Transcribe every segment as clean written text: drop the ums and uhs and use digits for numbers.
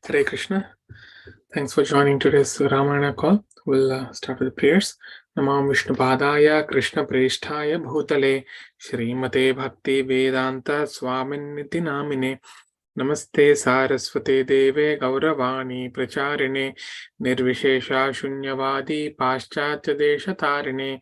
Hare Krishna. Thanks for joining today's Ramayana call. We'll start with the prayers. Namam Vishnu Padaya Krishna Presthaya Bhutale Shrimate Bhakti Vedanta Swamin Niti Namine Namaste Saraswate Deve Gauravani Pracharine Nirvishesha Shunyavadi Paschatya Desha Tarine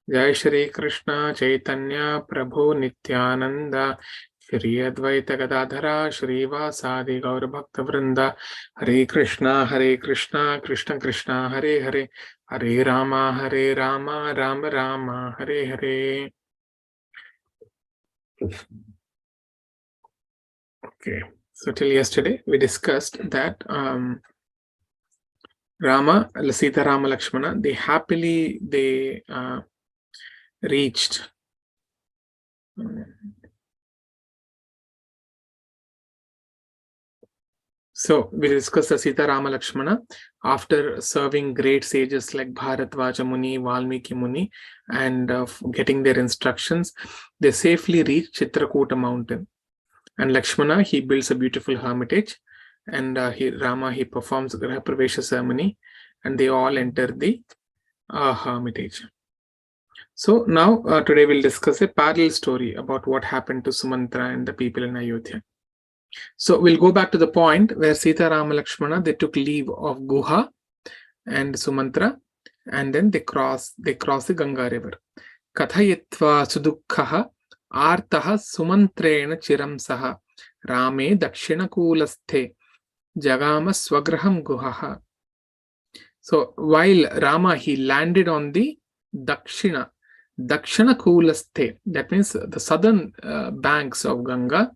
Jai Shri Krishna Chaitanya Prabhu Nityananda Shri Advaita Gadadhara Shrivasadi Gaur Bhakta Vrinda Hare Krishna Krishna Krishna Hare Hare Hare Rama Rama Rama Hare Hare. Okay, so till yesterday we discussed that Rama, Sita Rama Lakshmana, they happily reached so we discussed the Sita Rama Lakshmana after serving great sages like Bharatvaja Muni, Valmiki Muni, and getting their instructions, they safely reached Chitrakuta mountain. And Lakshmana, he builds a beautiful hermitage, and Rama, he performs the Graha Pravesha ceremony, and they all enter the hermitage. So now today we'll discuss a parallel story about what happened to Sumantra and the people in Ayodhya. So we'll go back to the point where Sita Rama Lakshmana, they took leave of Guha and Sumantra, and then they cross the Ganga river. Kathayitva sudukhaha artaha sumantrena chiram saha rame dakshina kulasthe jagama swagraham guhaha. So while Rama, he landed on the Dakshina kulasthe, that means the southern banks of Ganga.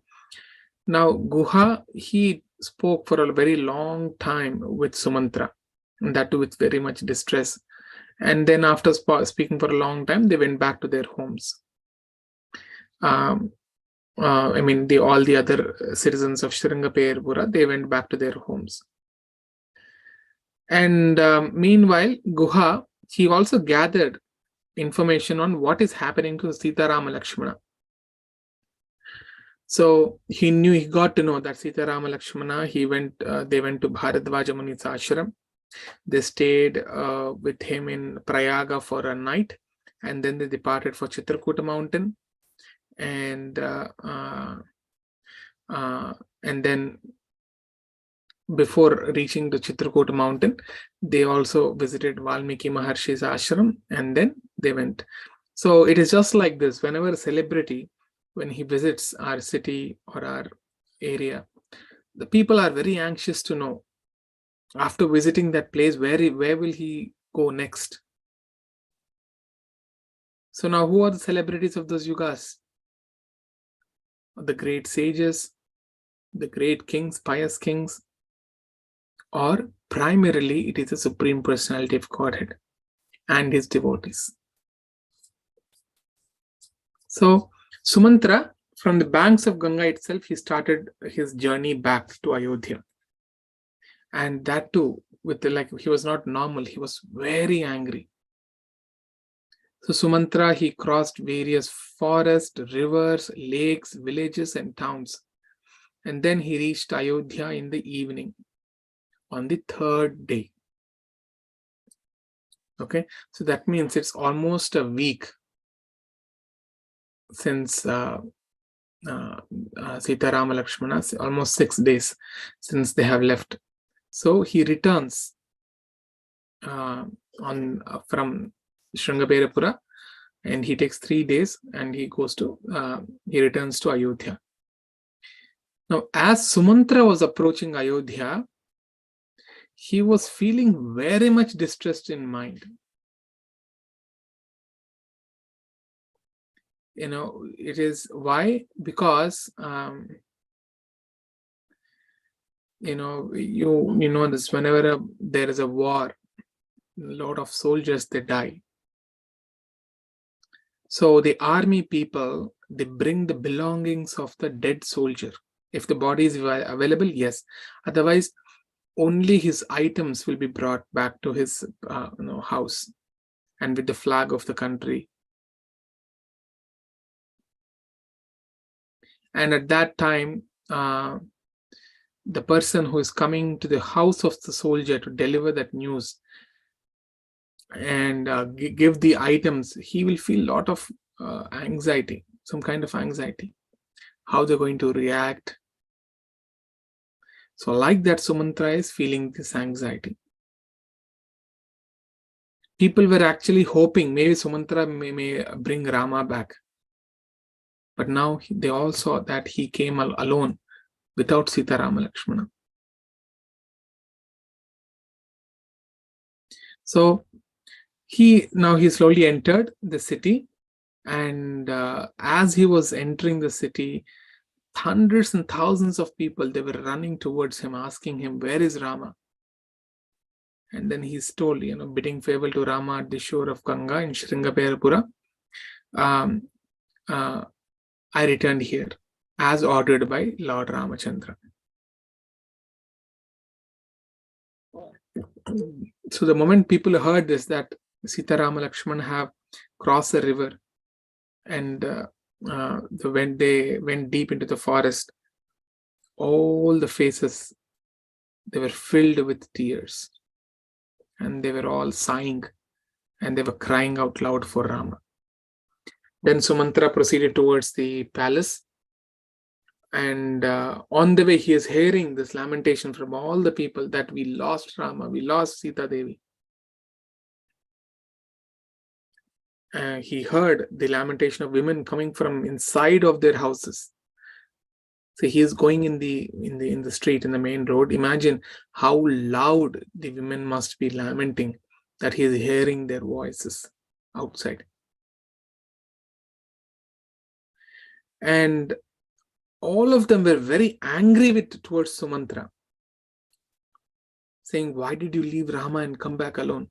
Now Guha, he spoke for a very long time with Sumantra, and that too with very much distress. And then after speaking for a long time, they went back to their homes. All the other citizens of Sringapayarpura, they went back to their homes. And meanwhile, Guha, he also gathered information on what is happening to Sita Rama Lakshmana. So he got to know that Sita Rama Lakshmana, they went to Bharadvaja Muni's ashram. They stayed with him in Prayaga for a night, and then they departed for Chitrakuta mountain. And then before reaching the Chitrakuta mountain, they also visited Valmiki Maharshi's ashram, and then they went. So it is just like this. Whenever a celebrity, when he visits our city or our area, the people are very anxious to know, after visiting that place, where will he go next? So now, who are the celebrities of those yugas? The great sages, the great kings, pious kings, or primarily it is the Supreme Personality of Godhead and his devotees. So Sumantra, from the banks of Ganga itself, he started his journey back to Ayodhya. And that too, he was not normal, he was very angry. So Sumantra, he crossed various forests, rivers, lakes, villages, and towns. And then he reached Ayodhya in the evening on the third day. Okay, so that means it's almost a week since Sita Rama Lakshmana, almost 6 days since they have left. So he returns from Sringapayarpura, and he takes 3 days, and he returns to Ayodhya. Now, as Sumantra was approaching Ayodhya, he was feeling very much distressed in mind. It is why? Because this, whenever there is a war, a lot of soldiers, they die. So the army people, they bring the belongings of the dead soldier. If the body is available, yes. Otherwise, only his items will be brought back to his house, and with the flag of the country. And at that time, the person who is coming to the house of the soldier to deliver that news and give the items, he will feel a lot of anxiety, some kind of anxiety, how they're going to react. So like that, Sumantra is feeling this anxiety. People were actually hoping maybe Sumantra may bring Rama back. But now they all saw that he came alone without Sita, Rama, Lakshmana. So he slowly entered the city, and as he was entering the city, hundreds and thousands of people, they were running towards him, asking him, where is Rama? And then he's told, bidding farewell to Rama at the shore of Ganga in Shringaperapura, I returned here as ordered by Lord Ramachandra. So the moment people heard this, that Sita, Rama, Lakshmana have crossed the river, and when they went deep into the forest, all the faces, they were filled with tears, and they were all sighing, and they were crying out loud for Rama. Then Sumantra proceeded towards the palace, and on the way he is hearing this lamentation from all the people that we lost Rama, we lost Sita Devi. He heard the lamentation of women coming from inside of their houses. So he is going in the street, in the main road. Imagine how loud the women must be lamenting, that he is hearing their voices outside. And all of them were very angry towards Sumantra, saying, why did you leave Rama and come back alone?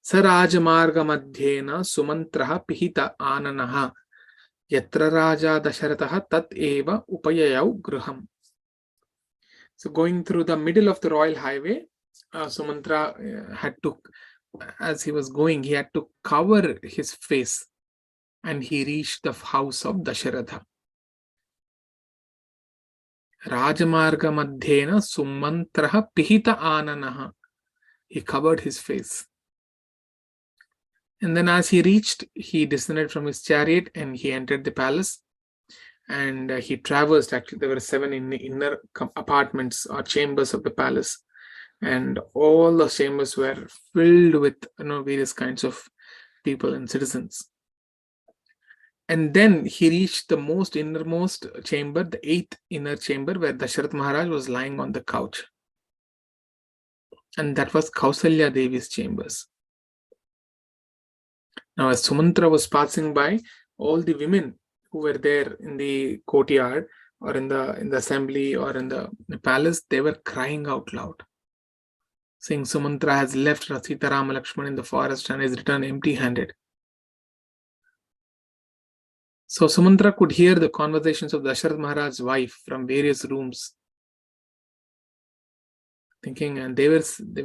Sarajamarga madhyena Sumantraha pihita ananaha yatra raja dasharataha tat eva upayayau gruham. So going through the middle of the royal highway, Sumantra had to, as he was going, he had to cover his face, and he reached the house of Dasharatha. Rajamarga madhyena Sumantraha pihita ananaha. He covered his face. And then as he reached, he descended from his chariot and he entered the palace. And he traversed, actually there were 7 inner apartments or chambers of the palace. And all the chambers were filled with various kinds of people and citizens. And then he reached the most innermost chamber, the 8th inner chamber, where Dasharath Maharaj was lying on the couch. And that was Kausalya Devi's chambers. Now, as Sumantra was passing by, all the women who were there in the courtyard or in the assembly or in the palace, they were crying out loud, saying Sumantra has left Sita, Rama, Lakshmana in the forest and is returned empty-handed. So Sumantra could hear the conversations of Dasharath Maharaj's wife from various rooms, thinking, and they were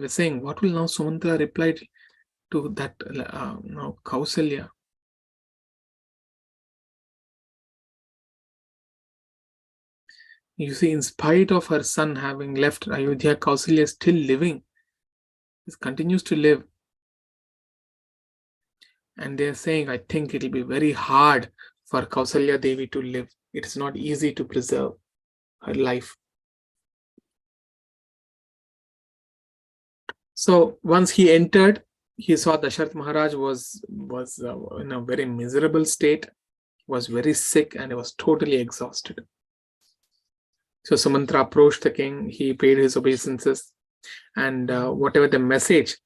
saying, what will now Sumantra reply to that Kausalya? You see, in spite of her son having left Ayodhya, Kausalya is still living. He continues to live. And they are saying, I think it will be very hard for Kausalya Devi to live. It is not easy to preserve her life. So once he entered, he saw Dasharath Maharaj was in a very miserable state, was very sick, and he was totally exhausted. So Sumantra approached the king, he paid his obeisances, and whatever the message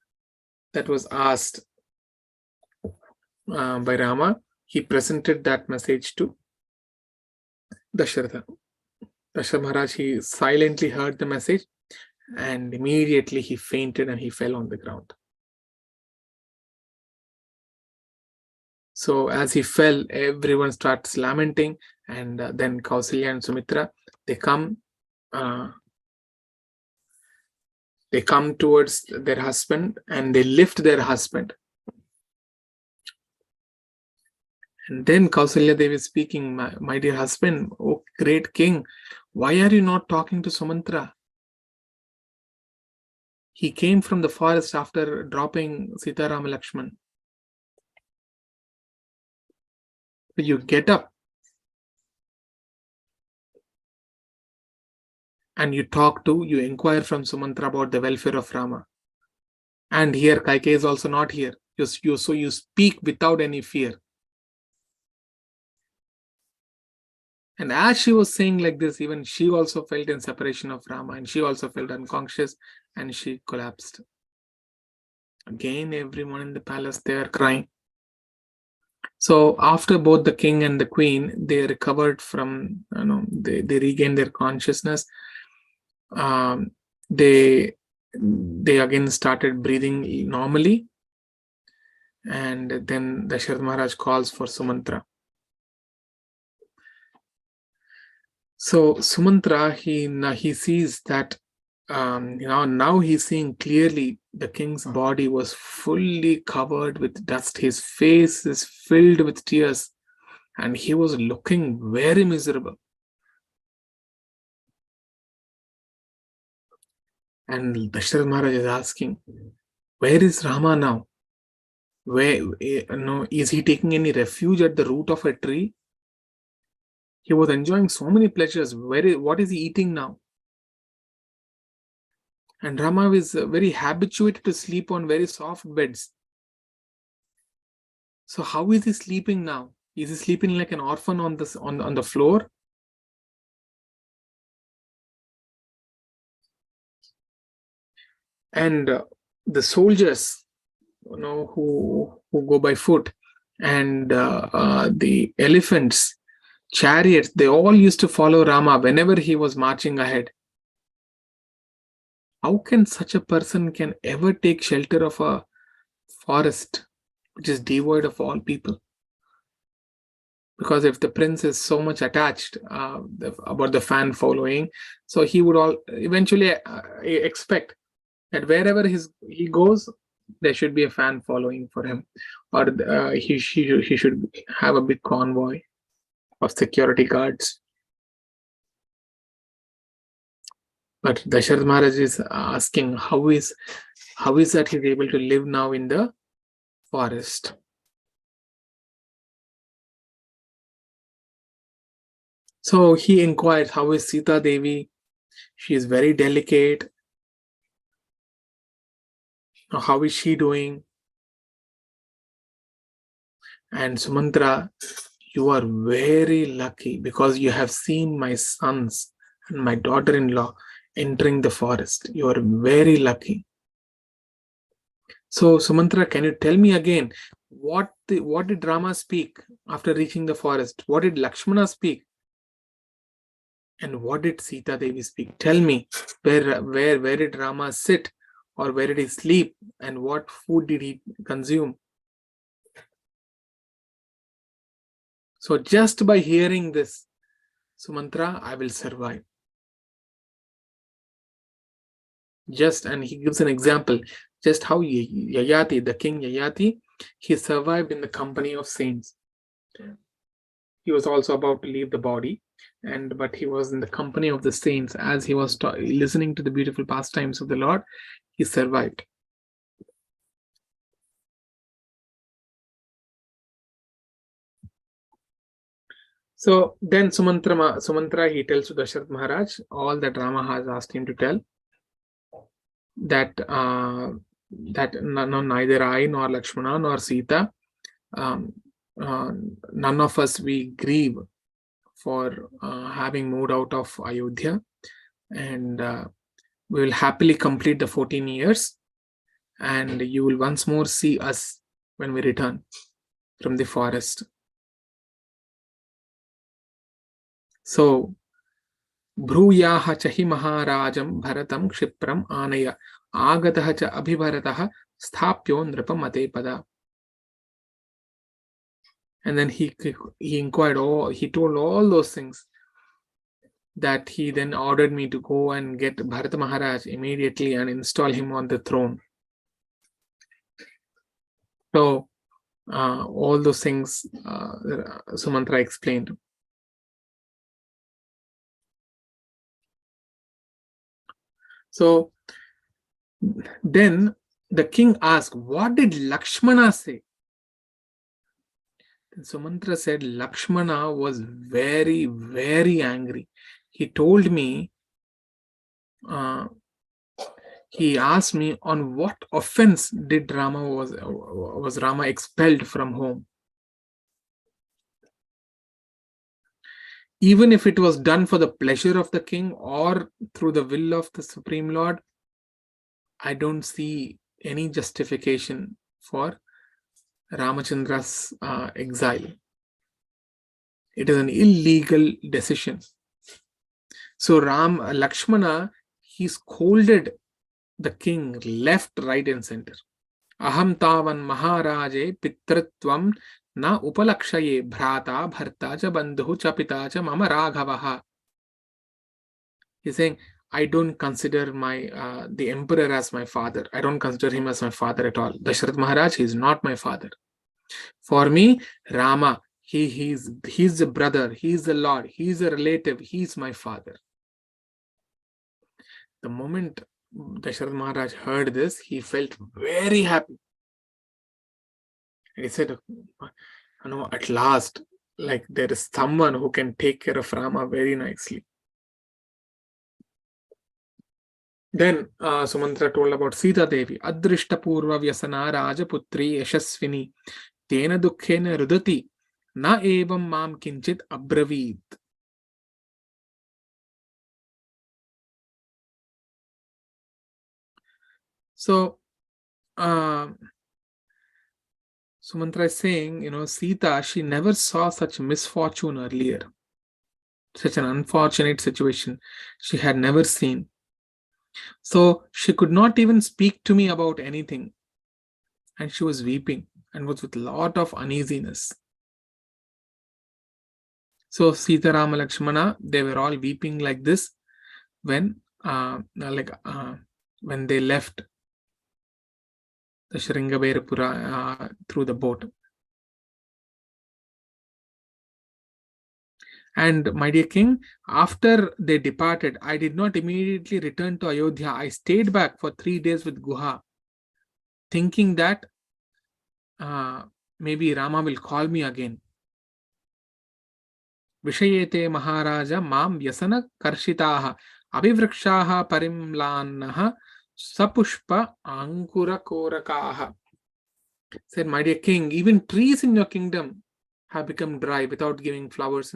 that was asked by Rama, he presented that message to Dasharatha. Dasharatha Maharaj, he silently heard the message, and immediately he fainted and he fell on the ground. So as he fell, everyone starts lamenting, and then Kausalya and Sumitra, they come towards their husband and they lift their husband. And then Kausalya Devi is speaking, my dear husband, oh great king, why are you not talking to Sumantra? He came from the forest after dropping Sita Rama Lakshman. So you get up and you inquire from Sumantra about the welfare of Rama. And here Kaikeyi is also not here. So you speak without any fear. And as she was saying like this, even she also felt in separation of Rama, and she also felt unconscious, and she collapsed. Again, everyone in the palace, they are crying. So after both the king and the queen, they recovered from, they regained their consciousness. They again started breathing normally. And then Dasharatha Maharaj calls for Sumantra. So Sumantra, he sees that now he's seeing clearly the king's body was fully covered with dust. His face is filled with tears, and he was looking very miserable. And Dasharatha Maharaj is asking, where is Rama now? Is he taking any refuge at the root of a tree? He was enjoying so many pleasures. What is he eating now? And Rama is very habituated to sleep on very soft beds. So how is he sleeping now? Is he sleeping like an orphan on the floor? And the soldiers, who go by foot, and the elephants, chariots, they all used to follow Rama whenever he was marching ahead. How can such a person can ever take shelter of a forest which is devoid of all people? Because if the prince is so much attached about the fan following, so he would eventually expect that wherever he goes, there should be a fan following for him, or he should have a big convoy of security guards. But Dasharatha Maharaj is asking, how is that he's able to live now in the forest? So he inquired, how is Sita Devi? She is very delicate. How is she doing? And Sumantra, you are very lucky because you have seen my sons and my daughter-in-law entering the forest. You are very lucky. So Sumantra, can you tell me again, what did Rama speak after reaching the forest? What did Lakshmana speak? And what did Sita Devi speak? Tell me, where did Rama sit, or where did he sleep, and what food did he consume? So just by hearing this, Sumantra, I will survive. And he gives an example, just how Yayati, the king Yayati, he survived in the company of saints. He was also about to leave the body, but he was in the company of the saints. As he was listening to the beautiful pastimes of the Lord, he survived. So then Sumantra, he tells to Dasharatha Maharaj all that Rama has asked him to tell, that neither I nor Lakshmana nor Sita, none of us, we grieve for having moved out of Ayodhya, and we will happily complete the 14 years, and you will once more see us when we return from the forest. So, Bhruyaha chahi maharajam bharatam kshipram anaya agataha cha abhibarataha sthapyo nripam atepada. And then he inquired, he told all those things, that he then ordered me to go and get Bharata Maharaj immediately and install him on the throne. So all those things Sumantra explained. So Then the king asked, what did Lakshmana say? Then Sumantra said, Lakshmana was very, very angry. He told me, he asked me, on what offense did was Rama expelled from home? Even if it was done for the pleasure of the king or through the will of the Supreme Lord, I don't see any justification for Ramachandra's exile. It is an illegal decision. So Lakshmana, he scolded the king left, right, and center. Aham tavan maharaje pitratvam na upalakshaye bhrata bharta cha bandhu cha pita cha mama raghavaha. He's saying, I don't consider the emperor as my father. I don't consider him as my father at all. Dasharath Maharaj, he is not my father. For me, Rama, he's the brother, he's the Lord, he's a relative, he's my father. The moment Dasharath Maharaj heard this, he felt very happy. And he said, at last, like there is someone who can take care of Rama very nicely. Then Sumantra told about Sita Devi. Adrishta Purva Vyasana Rajaputri Yashasvini Tena Dukkhena Rudati Na Evam Mam Kinchit Abraveed. So Sumantra is saying, Sita, she never saw such misfortune earlier. Such an unfortunate situation she had never seen. So she could not even speak to me about anything. And she was weeping and was with a lot of uneasiness. So Sita, Rama, Lakshmana, they were all weeping like this when they left the Shringaberapura through the boat. And my dear king, after they departed, I did not immediately return to Ayodhya. I stayed back for 3 days with Guha, thinking that maybe Rama will call me again. Vishayete Maharaja mam vyasana karshitaha abhivrikshaha parimlannaha sapushpa ankura korakaha. Said, my dear king, even trees in your kingdom have become dry without giving flowers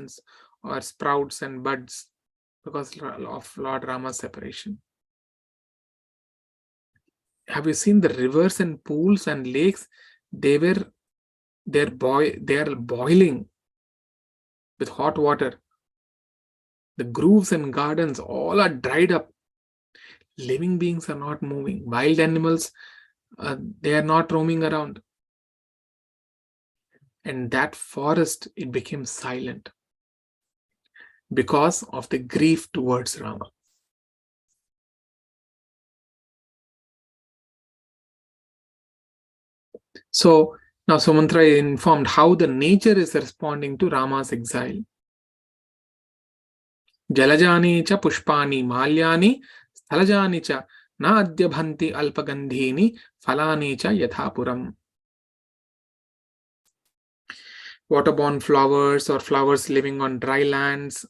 or sprouts and buds because of Lord Rama's separation. Have you seen the rivers and pools and lakes? They're boiling with hot water. The groves and gardens all are dried up. Living beings are not moving. Wild animals, they are not roaming around. And that forest, it became silent because of the grief towards Rama. So now Sumantra informed how the nature is responding to Rama's exile. Jalajani cha pushpani malyani sthalajani cha na adyabhanti alpagandhini falani cha yathapuram. Waterborne flowers or flowers living on dry lands,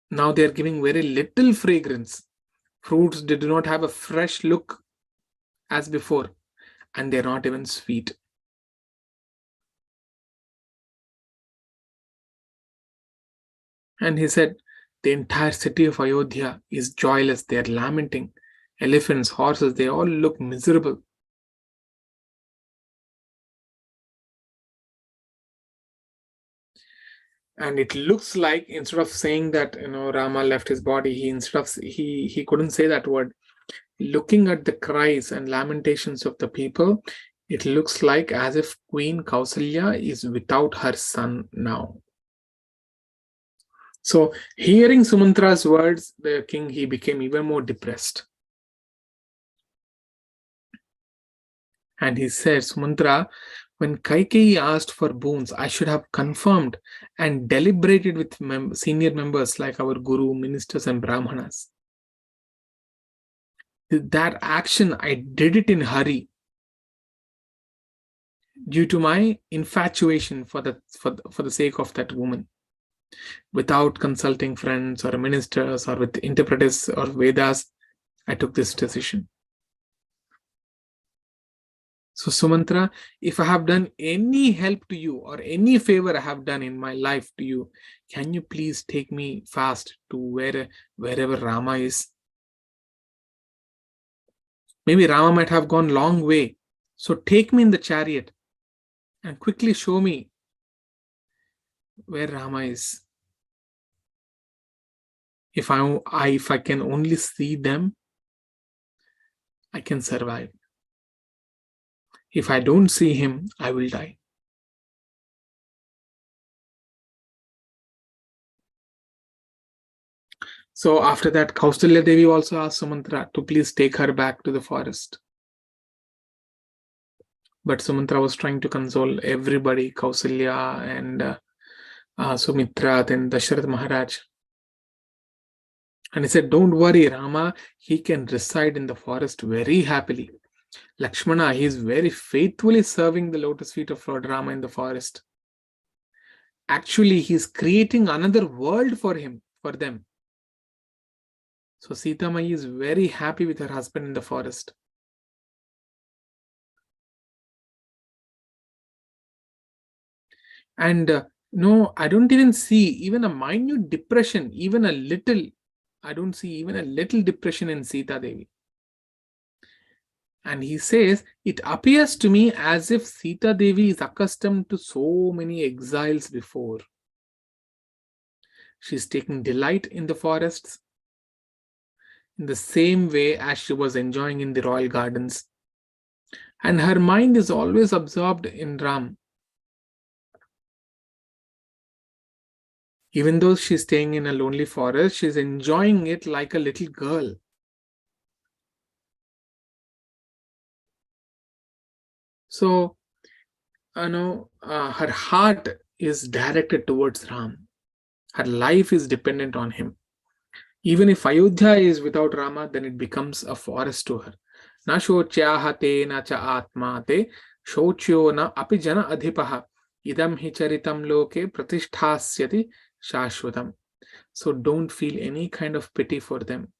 now they are giving very little fragrance. Fruits did not have a fresh look as before, and they are not even sweet. And he said, the entire city of Ayodhya is joyless. They are lamenting. Elephants, horses, they all look miserable. And it looks like, instead of saying that Rama left his body, he couldn't say that word. Looking at the cries and lamentations of the people, it looks like as if Queen Kausalya is without her son now. So hearing Sumantra's words, the king, he became even more depressed. And he said, Sumantra, when Kaikeyi asked for boons, I should have confirmed and deliberated with senior members like our guru, ministers, and brahmanas. That action, I did it in hurry due to my infatuation for the sake of that woman, without consulting friends or ministers or with interpreters or Vedas. I took this decision. So Sumantra, if I have done any help to you or any favor I have done in my life to you, can you please take me fast to wherever Rama is? Maybe Rama might have gone long way. So take me in the chariot and quickly show me where Rama is. If I can only see them, I can survive. If I don't see him, I will die. So after that, Kausalya Devi also asked Sumantra to please take her back to the forest. But Sumantra was trying to console everybody, Kausalya and Sumitra, then Dasharath Maharaj. And he said, don't worry, Rama, he can reside in the forest very happily. Lakshmana, he is very faithfully serving the lotus feet of Lord Rama in the forest. Actually, he is creating another world for them. So Sita Mai is very happy with her husband in the forest. And no, I don't even see even a minute depression, even a little. I don't see even a little depression in Sita Devi. And he says, it appears to me as if Sita Devi is accustomed to so many exiles before. She's taking delight in the forests in the same way as she was enjoying in the royal gardens. And her mind is always absorbed in Ram. Even though she's staying in a lonely forest, she's enjoying it like a little girl. So, her heart is directed towards Ram. Her life is dependent on him. Even if Ayodhya is without Rama, then it becomes a forest to her. Na shocyahate na cha atmate, shocyo na api jana adhipaha, idam hi charitam loke pratishthasyati shashwatam. So don't feel any kind of pity for them.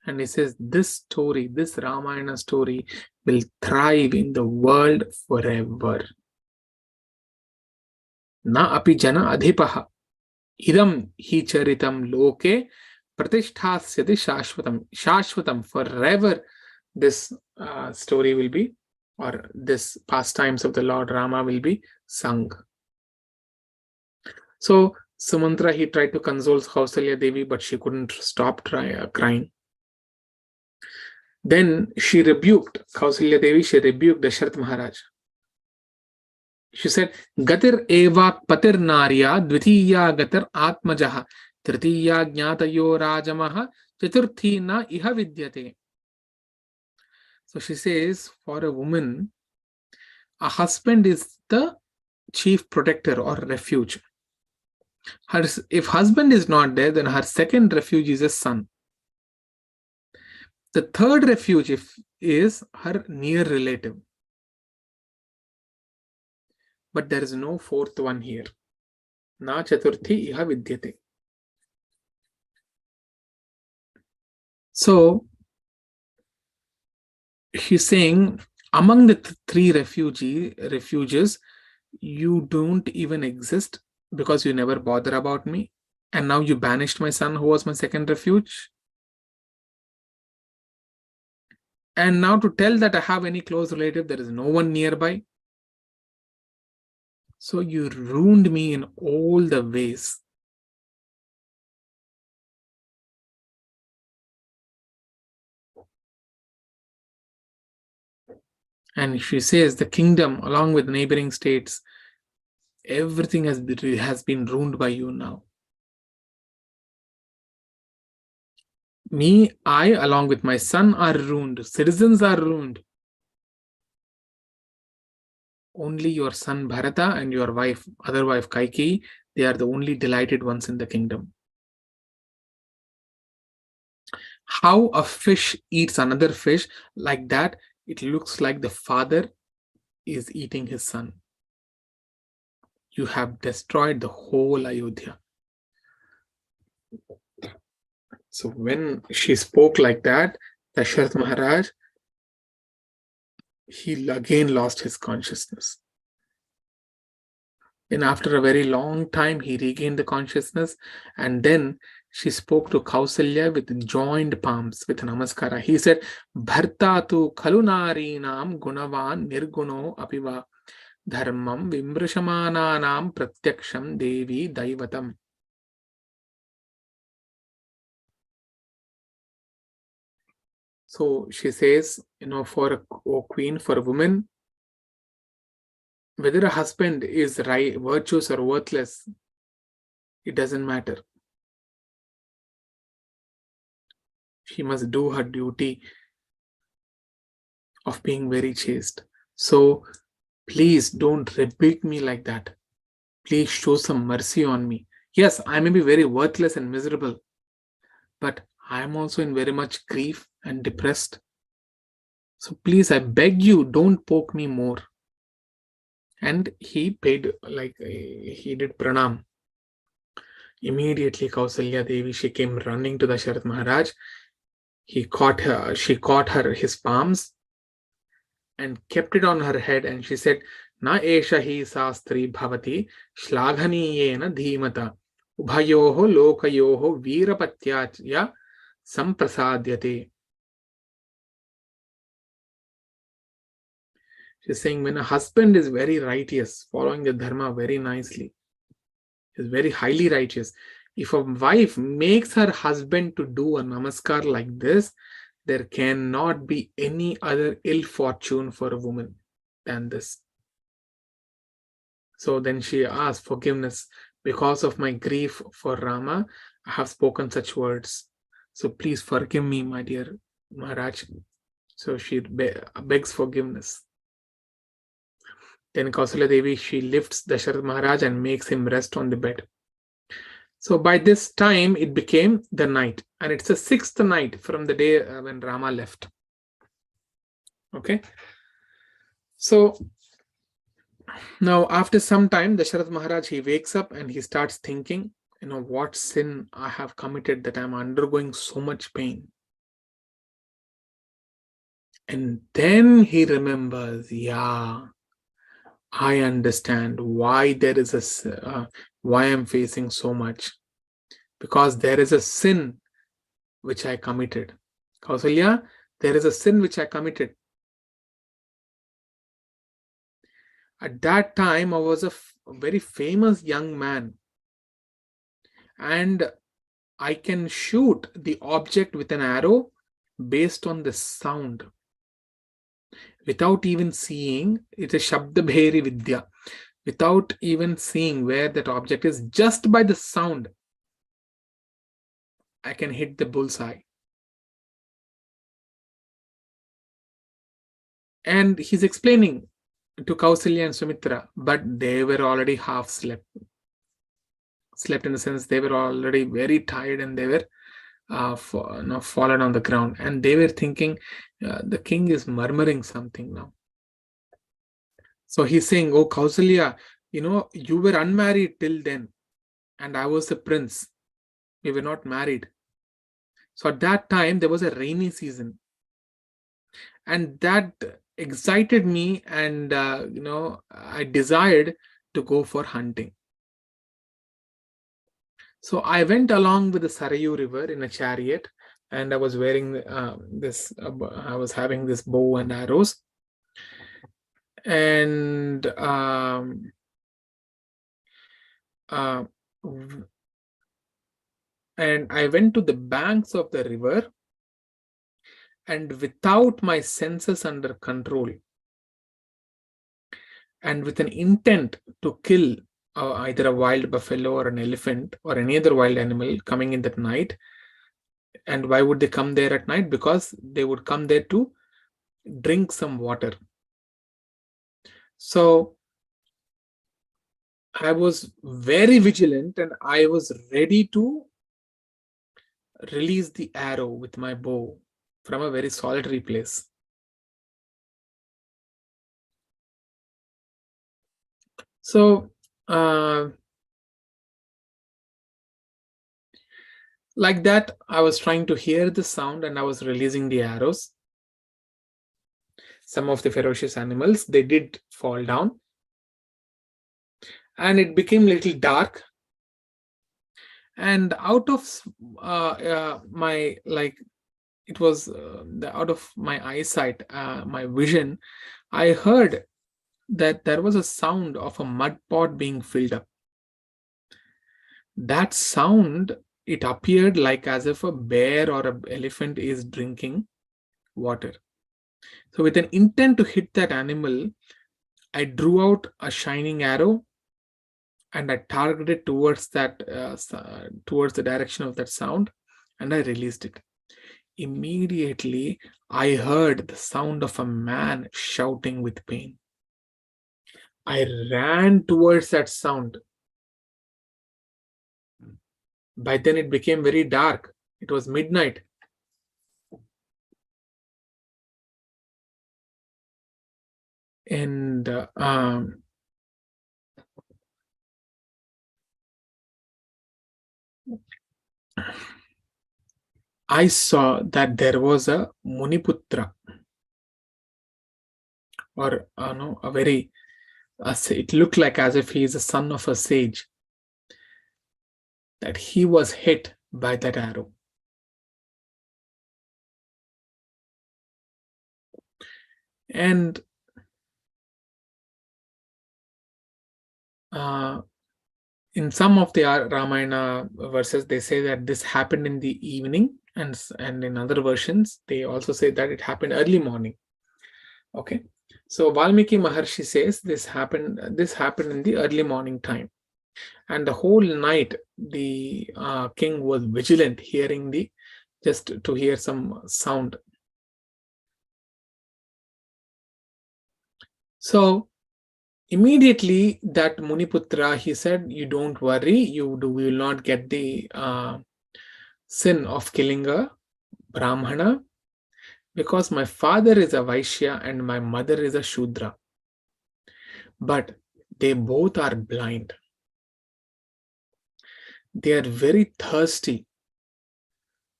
And he says, this story, this Ramayana story will thrive in the world forever. Na api jana adhipaha, idam hi charitam loke pratishthasyati shashwatam. Shashwatam, forever this story will be, or this pastimes of the Lord Rama will be sung. So Sumantra, he tried to console Kausalya Devi, but she couldn't stop crying. Then she rebuked Kausalya Devi, she rebuked Dasharath Maharaj. She said, Gatir eva patir narya dvitiya gatir atmajaha tritiya jnatayo rajamaha chaturthi na iha vidyate. So she says, for a woman, a husband is the chief protector or refuge. If husband is not there, then her second refuge is a son. The third refuge is her near relative. But there is no fourth one here. Na chaturthi iha vidyate. So he's saying, among the three refuges, you don't even exist because you never bother about me. And now you banished my son, who was my second refuge. And now to tell that I have any close relative, there is no one nearby. So you ruined me in all the ways. And she says the kingdom, along with neighboring states, everything has been ruined by you now. Me, I, along with my son, are ruined. Citizens are ruined. Only your son Bharata and your other wife Kaikeyi, they are the only delighted ones in the kingdom. how a fish eats another fish, like that, it looks like the father is eating his son. You have destroyed the whole Ayodhya. So when she spoke like that, Dasharath Maharaj, he again lost his consciousness. Then after a very long time, he regained the consciousness, and then she spoke to Kausalya with joined palms, with namaskara. He said, Bharta tu kalunarinam gunavan nirguno apiva dharmam vimbrashamananam pratyaksham devi daivatam. So she says, for a queen, for a woman, whether a husband is right, virtuous or worthless, it doesn't matter. She must do her duty of being very chaste. So please don't rebuke me like that. Please show some mercy on me. Yes, I may be very worthless and miserable, but I am also in very much grief and depressed. So please, I beg you, don't poke me more. And he paid, he did pranam. Immediately, Kausalya Devi, she came running to the Dasharath Maharaj. She caught her his palms and kept it on her head, and she said, Na esha hi sastri bhavati shlaghaniyena dhimata ubhayoho lokayoho veerapatyaya samprasadyate. She's saying, when a husband is very righteous, following the dharma very nicely, is very highly righteous, if a wife makes her husband to do a namaskar like this, there cannot be any other ill fortune for a woman than this. So then she asked forgiveness. Because of my grief for Rama, I have spoken such words. So please forgive me, my dear Maharaj. So she begs forgiveness. Then Kausalya Devi, she lifts Dasharath Maharaj and makes him rest on the bed. So by this time, it became the night. And it's the 6th night from the day when Rama left. Okay. So now after some time, Dasharath Maharaj, he wakes up and he starts thinking, what sin I have committed that I'm undergoing so much pain. And then he remembers, yeah, I understand why why I'm facing so much. Because there is a sin which I committed. Kausalya, there is a sin which I committed. At that time, I was a very famous young man, and I can shoot the object with an arrow based on the sound. Without even seeing, it's a Shabda Bheri Vidya. Without even seeing where that object is, just by the sound, I can hit the bullseye. And he's explaining to Kausalya and Sumitra, but they were already half slept in the sense they were already very tired, and they were fallen on the ground, and they were thinking the king is murmuring something now. So he's saying, oh Kausalya, you were unmarried till then, and I was the prince. We were not married. So at that time there was a rainy season, and that excited me, and I desired to go for hunting. So I went along with the Sarayu River in a chariot, and I was wearing I was having this bow and arrows, and I went to the banks of the river, and without my senses under control, and with an intent to kill either a wild buffalo or an elephant or any other wild animal coming in that night. And why would they come there at night? Because they would come there to drink some water. So I was very vigilant, and I was ready to release the arrow with my bow from a very solitary place. So, like that, I was trying to hear the sound and I was releasing the arrows. Some of the ferocious animals, they did fall down. And it became a little dark. And out of my, like, it was out of my eyesight, my vision, I heard that there was a sound of a mud pot being filled up. That sound, it appeared like as if a bear or an elephant is drinking water. So with an intent to hit that animal, I drew out a shining arrow and I targeted towards that, towards the direction of that sound, and I released it. Immediately, I heard the sound of a man shouting with pain. I ran towards that sound. By then, it became very dark. It was midnight. And I saw that there was a Muniputra, or no, a very, it looked like as if he is a son of a sage, that he was hit by that arrow. And in some of the Ramayana verses, they say that this happened in the evening, and in other versions, they also say that it happened early morning. Okay, so Valmiki Maharshi says this happened in the early morning time, and the whole night the king was vigilant, just to hear some sound. So immediately that Muniputra, he said, you don't worry, we will not get the sin of killing a Brahmana, because my father is a Vaishya and my mother is a Shudra. But they both are blind. They are very thirsty.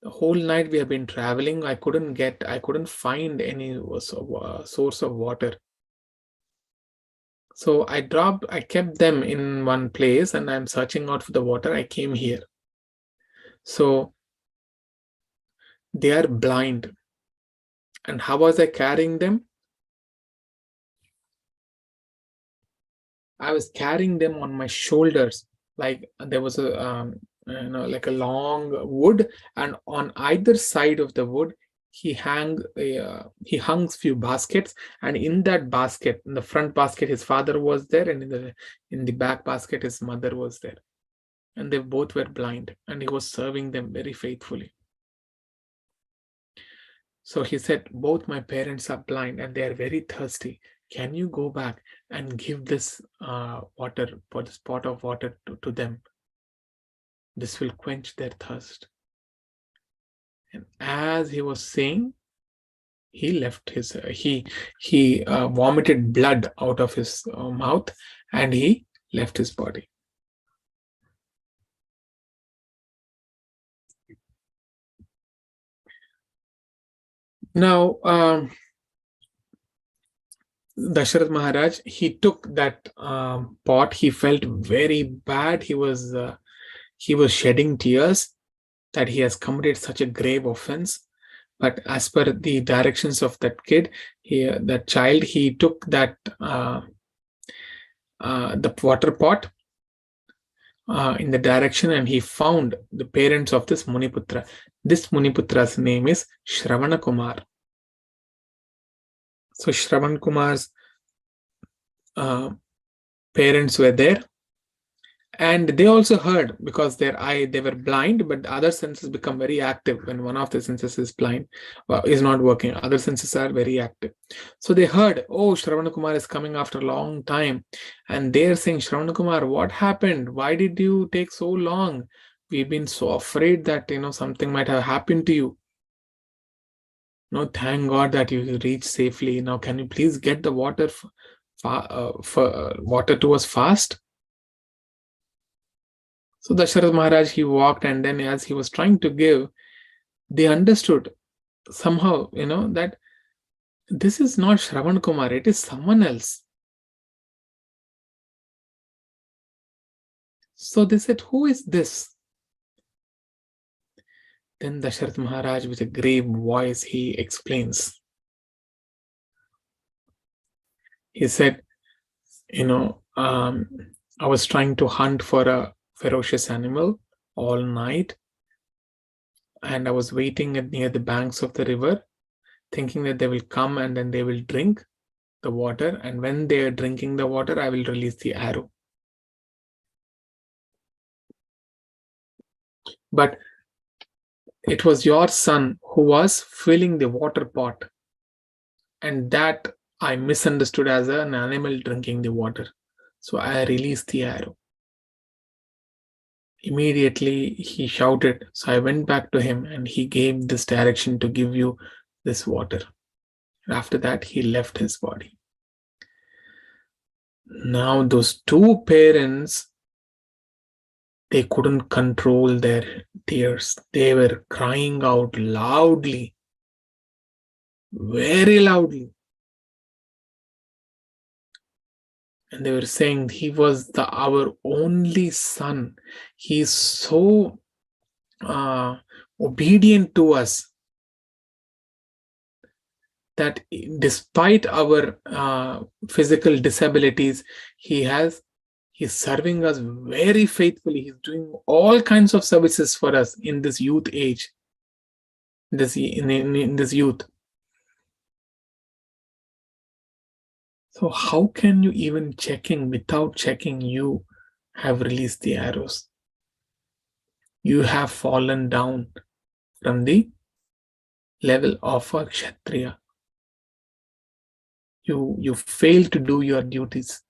The whole night we have been traveling. I couldn't find any source of water. So I kept them in one place and I'm searching out for the water. I came here. So they are blind. And how was I carrying them? I was carrying them on my shoulders. Like there was a, like a long wood, and on either side of the wood, he hung few baskets, and in that basket, in the front basket, his father was there, and in the back basket, his mother was there, and they both were blind, and he was serving them very faithfully. So he said, both my parents are blind and they are very thirsty. Can you go back and give this water, for this pot of water to them? This will quench their thirst. And as he was saying, he left his, he vomited blood out of his mouth, and he left his body. Now, Dasharath Maharaj, he took that pot. He felt very bad. He was shedding tears that he has committed such a grave offense. But as per the directions of that child, he took that the water pot in the direction, and he found the parents of this Muniputra. This Muniputra's name is Shravana Kumar. So Shravan Kumar's parents were there, and they also heard, because they were blind, but other senses become very active when one of the senses is blind, is not working. Other senses are very active. So they heard, oh, Shravana Kumar is coming after a long time, and they're saying, Shravana Kumar, what happened? Why did you take so long? We've been so afraid that, something might have happened to you. No, thank God that you reached safely. Now, can you please get the water water to us fast? So Dasharatha Maharaj, he walked, and then as he was trying to give, they understood somehow, that this is not Shravan Kumar, it is someone else. So they said, who is this? Then Dasharatha Maharaj, with a grave voice, he explains. He said, I was trying to hunt for a ferocious animal all night, and I was waiting near the banks of the river, thinking that they will come and then they will drink the water, and when they are drinking the water, I will release the arrow. But it was your son who was filling the water pot, and that I misunderstood as an animal drinking the water. So I released the arrow. Immediately he shouted. So I went back to him and he gave this direction to give you this water. After that, he left his body. Now, those two parents, they couldn't control their tears. They were crying out loudly, very loudly. And they were saying, he was our only son. He's so obedient to us that despite our physical disabilities, he's serving us very faithfully. He's doing all kinds of services for us in this youth age, in this youth. So how can you even without checking, you have released the arrows? You have fallen down from the level of a Kshatriya. You fail to do your duties.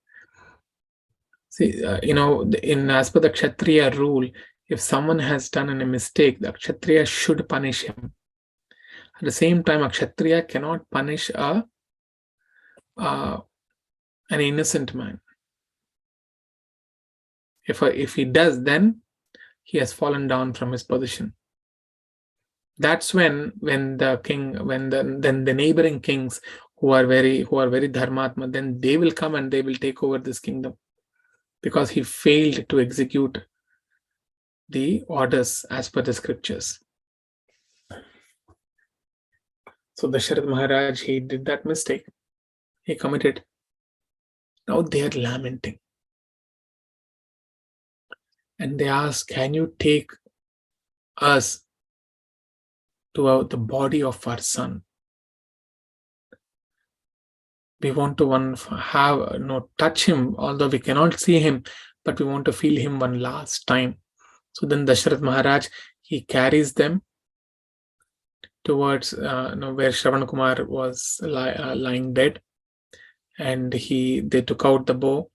See, as per the Kshatriya rule, if someone has done a mistake, the Kshatriya should punish him. At the same time, a Kshatriya cannot punish an innocent man. If he does, then he has fallen down from his position. That's when the neighboring kings who are very dharmatma, then they will come and they will take over this kingdom, because he failed to execute the orders as per the scriptures. So Dasharatha Maharaj, he did that mistake. He committed. Now they are lamenting. And they ask, can you take us to the body of our son? We want to touch him, although we cannot see him, but we want to feel him one last time. So then Dasharatha Maharaj, he carries them towards where Shravan Kumar was lying dead, and they took out the bow.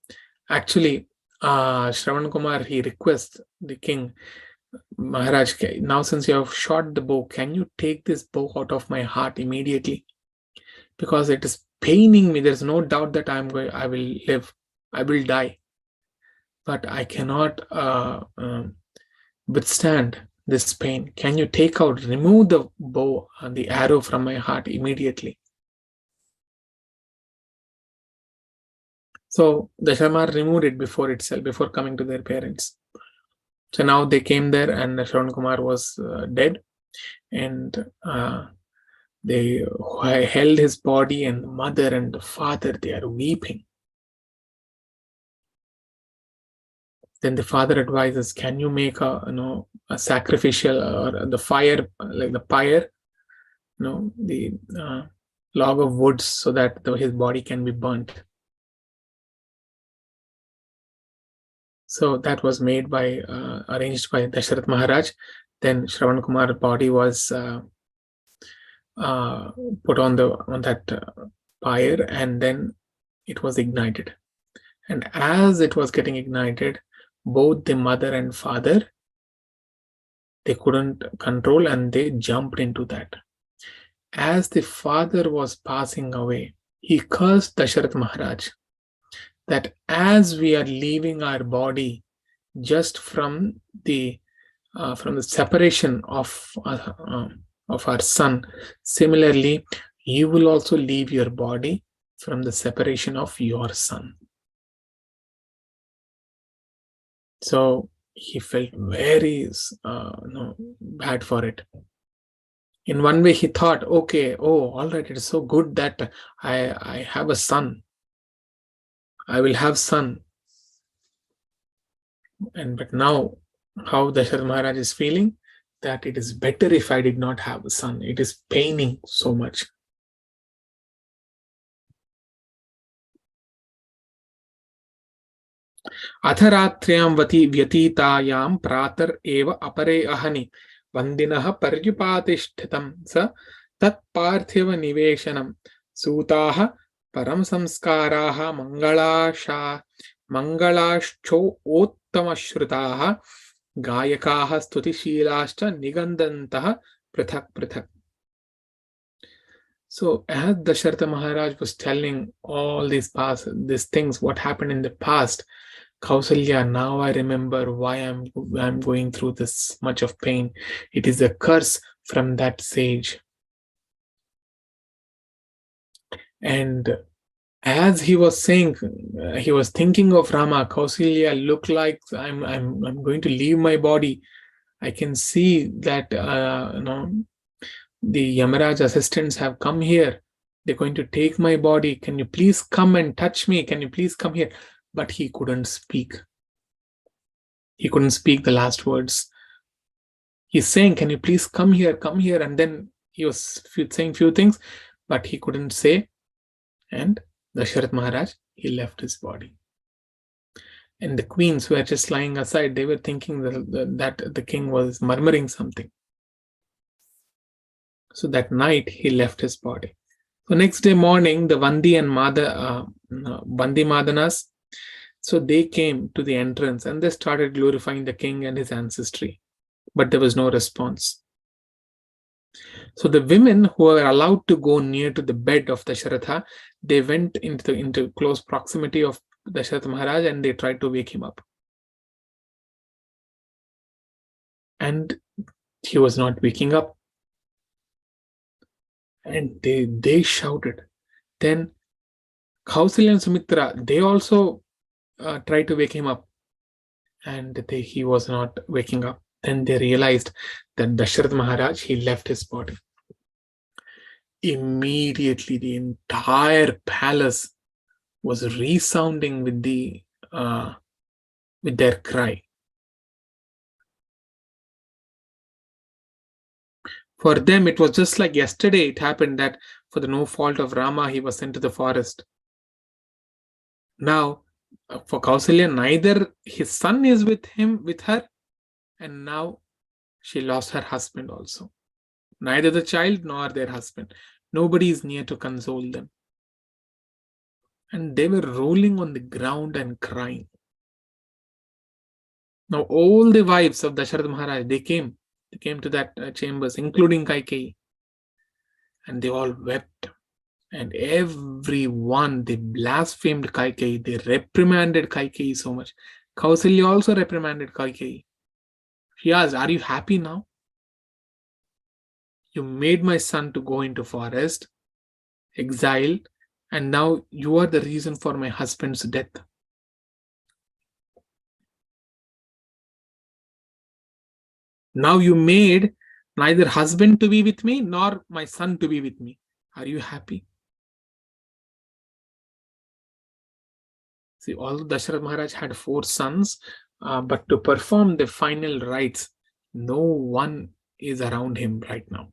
Actually, Shravan Kumar, he requests the king, Maharaj, now since you have shot the bow, can you take this bow out of my heart immediately? Because it is paining me. There's no doubt that I will live. I will die. But I cannot withstand this pain. Can you remove the bow and the arrow from my heart immediately? So Dasharma removed it before coming to their parents. So now they came there, and Shravan Kumar was dead, and they held his body, and the mother and the father, they are weeping. Then the father advises, can you make a sacrificial, or the fire, like the pyre, the log of wood, so that his body can be burnt. So that was arranged by Dasharatha Maharaj. Then Shravan Kumar's body was put on that pyre, and then it was ignited. And as it was getting ignited, both the mother and father, They couldn't control and they jumped into that. As the father was passing away, he cursed Dasharath Maharaj that as we are leaving our body just from the separation of our son, similarly, you will also leave your body from the separation of your son. So he felt very bad for it. In one way, he thought, okay, oh, all right, it is so good that I have a son. I will have son. But now, how Dasharath Maharaj is feeling, that it is better if I did not have a son. It is paining so much. अथरात्र्यां व्यतीतायां प्रातर् एव अपरे अहनि वन्दिनः पर्युपातिष्ठितं स तत्पार्थिवनिवेशनं सूताः परं संस्काराः मङ्गलाश्चोत्तमश्रुताः गायकाः स्तुतिशीलाश्च निगन्दन्तः पृथक् पृथक्. So as Dasharatha Maharaj was telling all these things, what happened in the past, Kausalya, now I remember why I'm going through this much of pain. It is a curse from that sage. And as he was saying, he was thinking of Rama. Kausalya, look like I'm going to leave my body. I can see that the Yamaraj assistants have come here. They're going to take my body. Can you please come and touch me? Can you please come here? But he couldn't speak. He couldn't speak the last words. He's saying, can you please come here, come here? And then he was saying few things, but he couldn't say. And Dasharath Maharaj, he left his body. And the queens were just lying aside. They were thinking that the king was murmuring something. So that night, he left his body. So next day morning, the Vandi and Vandi Madanas, so they came to the entrance and they started glorifying the king and his ancestry. But there was no response. So the women who were allowed to go near to the bed of Dasharatha, they went into close proximity of Dasharatha Maharaj and they tried to wake him up. And he was not waking up. And they shouted. Then Kausalya and Sumitra, they also tried to wake him up. And he was not waking up. Then they realized that Dasharath Maharaj, he left his body. Immediately, the entire palace was resounding with their cry. For them, it was just like yesterday it happened that for the no fault of Rama, he was sent to the forest. Now, for Kausalya, neither his son is with her, and now she lost her husband also. Neither the child nor their husband. Nobody is near to console them. And they were rolling on the ground and crying. Now all the wives of Dasharath Maharaj, they came to that chambers, including Kaikeyi. And they all wept. And everyone, they blasphemed Kaikeyi. They reprimanded Kaikeyi so much. Kausalya also reprimanded Kaikeyi. She asked, are you happy now? You made my son to go into forest, exile, and now you are the reason for my husband's death. Now you made neither husband to be with me nor my son to be with me. Are you happy? See, although Dasharath Maharaj had 4 sons, but to perform the final rites, no one is around him right now.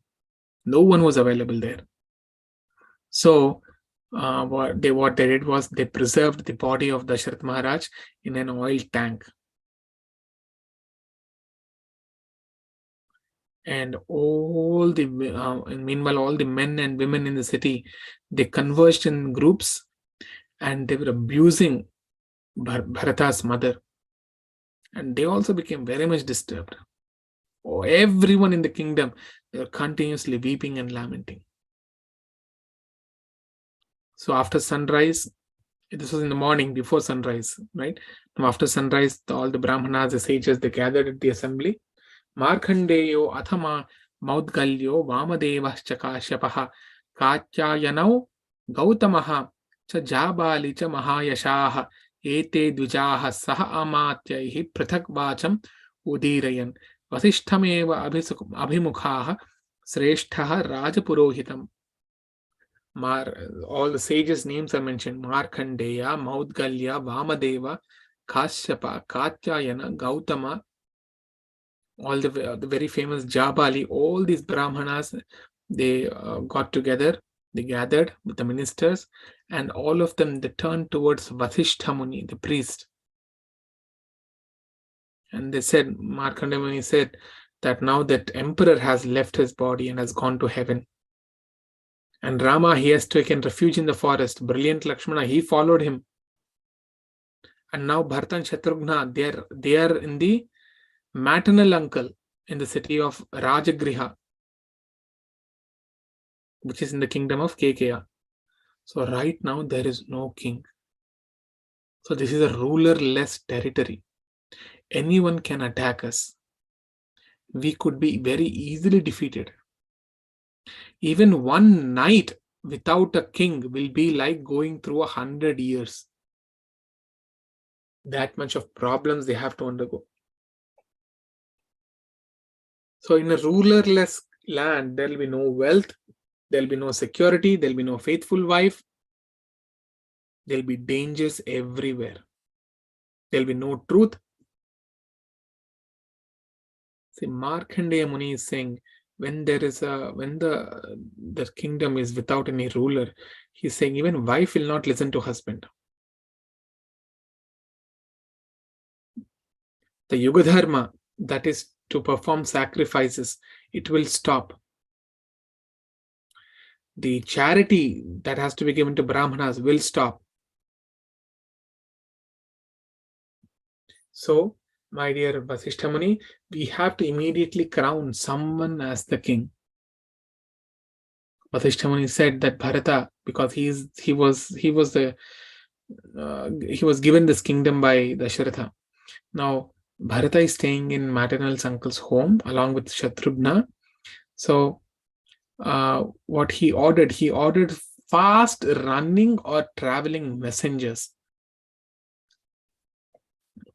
No one was available there. So what they did was they preserved the body of Dasharath Maharaj in an oil tank. And meanwhile, all the men and women in the city, they converged in groups and they were abusing Bharata's mother. And they also became very much disturbed. Everyone in the kingdom, they were continuously weeping and lamenting. So after sunrise, this was in the morning before sunrise, right? Now after sunrise, all the Brahmanas, the sages, they gathered at the assembly. Markandeyo athama Maudgalyo Vamadevah Chakashyapaha Katyayanau Gautamaha Cha Jabali Cha Mahayashaha Ete Dvijaha Saha Amatyaihi Prathak Vacham Udirayan Vasishtameva Abhimukhaha Sreshtaha Rajapurohitam. All the sages' names are mentioned: Markandeya, Maudgalya, Vamadeva, Kashyapa, Katyayana, Gautama, all the very famous Jabali. All these Brahmanas, they got together, they gathered with the ministers, and all of them, they turned towards Vasishtha Muni, the priest. And they said, Markandeya Muni said that now that emperor has left his body and has gone to heaven, and Rama, he has taken refuge in the forest. Brilliant Lakshmana, he followed him. And now Bharata and Shatrugna, they are in the maternal uncle in the city of Rajagriha, which is in the kingdom of Kekeya. So right now there is no king. So this is a rulerless territory. Anyone can attack us. We could be very easily defeated. Even one night without a king will be like going through 100 years. That much of problems they have to undergo. So in a rulerless land, there will be no wealth, there will be no security, there will be no faithful wife, there will be dangers everywhere. There will be no truth. See, Markandeya Muni is saying, when the kingdom is without any ruler, he's saying even wife will not listen to husband. The Yuga Dharma, that is to perform sacrifices, it will stop. The charity that has to be given to Brahmanas will stop. So, my dear Vasishtha Muni, we have to immediately crown someone as the king. Vasishtha Muni said that Bharata, because he was given this kingdom by Dasharatha. Now Bharata is staying in maternal uncle's home along with Shatrughna. So what he ordered fast running or traveling messengers.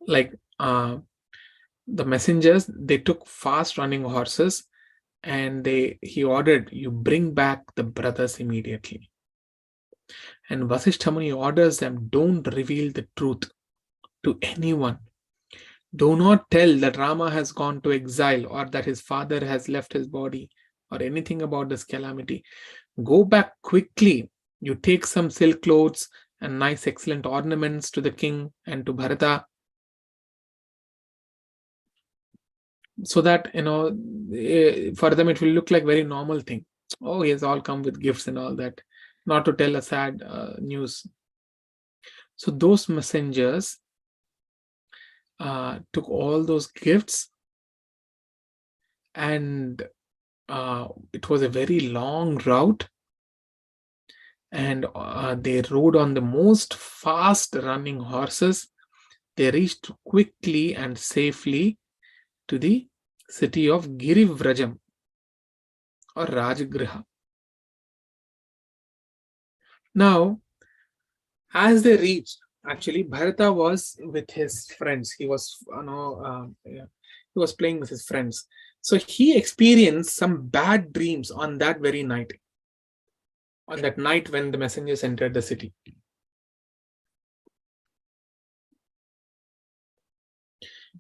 Like the messengers, they took fast running horses, and he ordered, you bring back the brothers immediately. And Vasishtha Muni orders them, don't reveal the truth to anyone. Do not tell that Rama has gone to exile or that his father has left his body or anything about this calamity. Go back quickly. You take some silk clothes and nice excellent ornaments to the king and to Bharata, so that for them it will look like very normal thing. Oh, he has all come with gifts and all that, not to tell a sad news. So those messengers took all those gifts, and it was a very long route, and they rode on the most fast running horses. They reached quickly and safely to the city of Girivrajam or Rajagriha. Now, as they reached, actually Bharata was with his friends. He was he was playing with his friends. So he experienced some bad dreams on that very night. On that night when the messengers entered the city.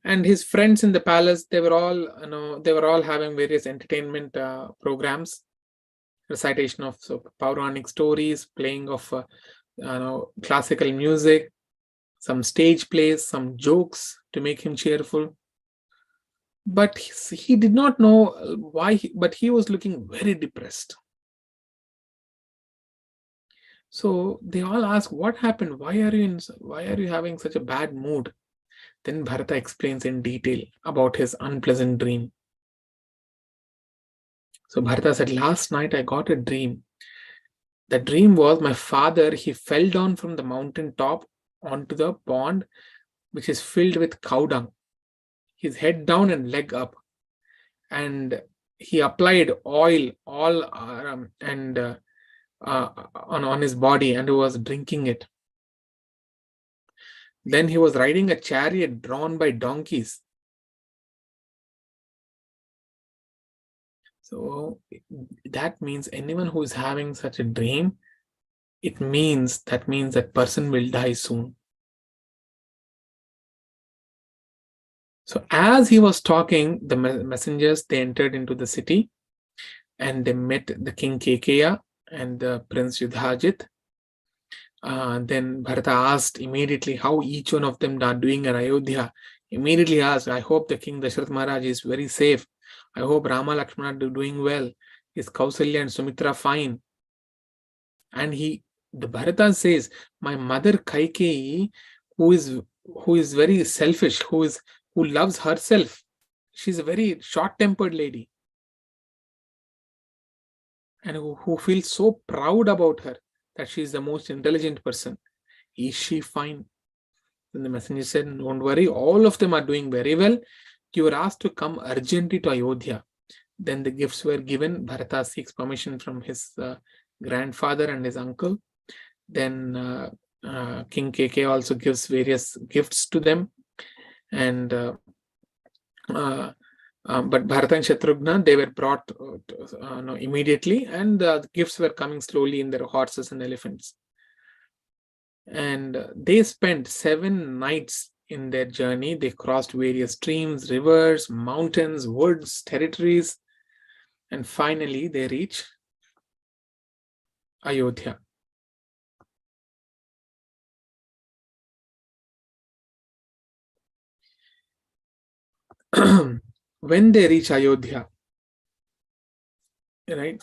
And his friends in the palace, they were all having various entertainment programs, recitation of Puranic stories, playing of classical music, some stage plays, some jokes to make him cheerful. But he did not know why, but he was looking very depressed. So they all asked, what happened? Why are you having such a bad mood? Then Bharata explains in detail about his unpleasant dream. So Bharata said, last night I got a dream. The dream was my father, he fell down from the mountain top onto the pond, which is filled with cow dung. His head down and leg up. And he applied oil all on his body and was drinking it. Then he was riding a chariot drawn by donkeys. So that means anyone who is having such a dream, that means that person will die soon. So as he was talking, the messengers, they entered into the city and they met the king Kekeya and the prince Yudhajit. Then Bharata asked immediately how each one of them are doing in Ayodhya. Immediately asked, I hope the king Dashrath Maharaj is very safe. I hope Rama Lakshmana are doing well. Is Kausalya and Sumitra fine? And the Bharata says, my mother Kaikeyi, who is very selfish, who loves herself. She's a very short-tempered lady. And who feels so proud about her that she is the most intelligent person. Is she fine? Then the messenger said, don't worry, all of them are doing very well. You were asked to come urgently to Ayodhya. Then the gifts were given. Bharata seeks permission from his grandfather and his uncle. Then King KK also gives various gifts to them. And but Bharata and Shatrughna, they were brought immediately, and the gifts were coming slowly in their horses and elephants. And they spent 7 nights in their journey. They crossed various streams, rivers, mountains, woods, territories, and finally they reach Ayodhya. When they reach Ayodhya, right,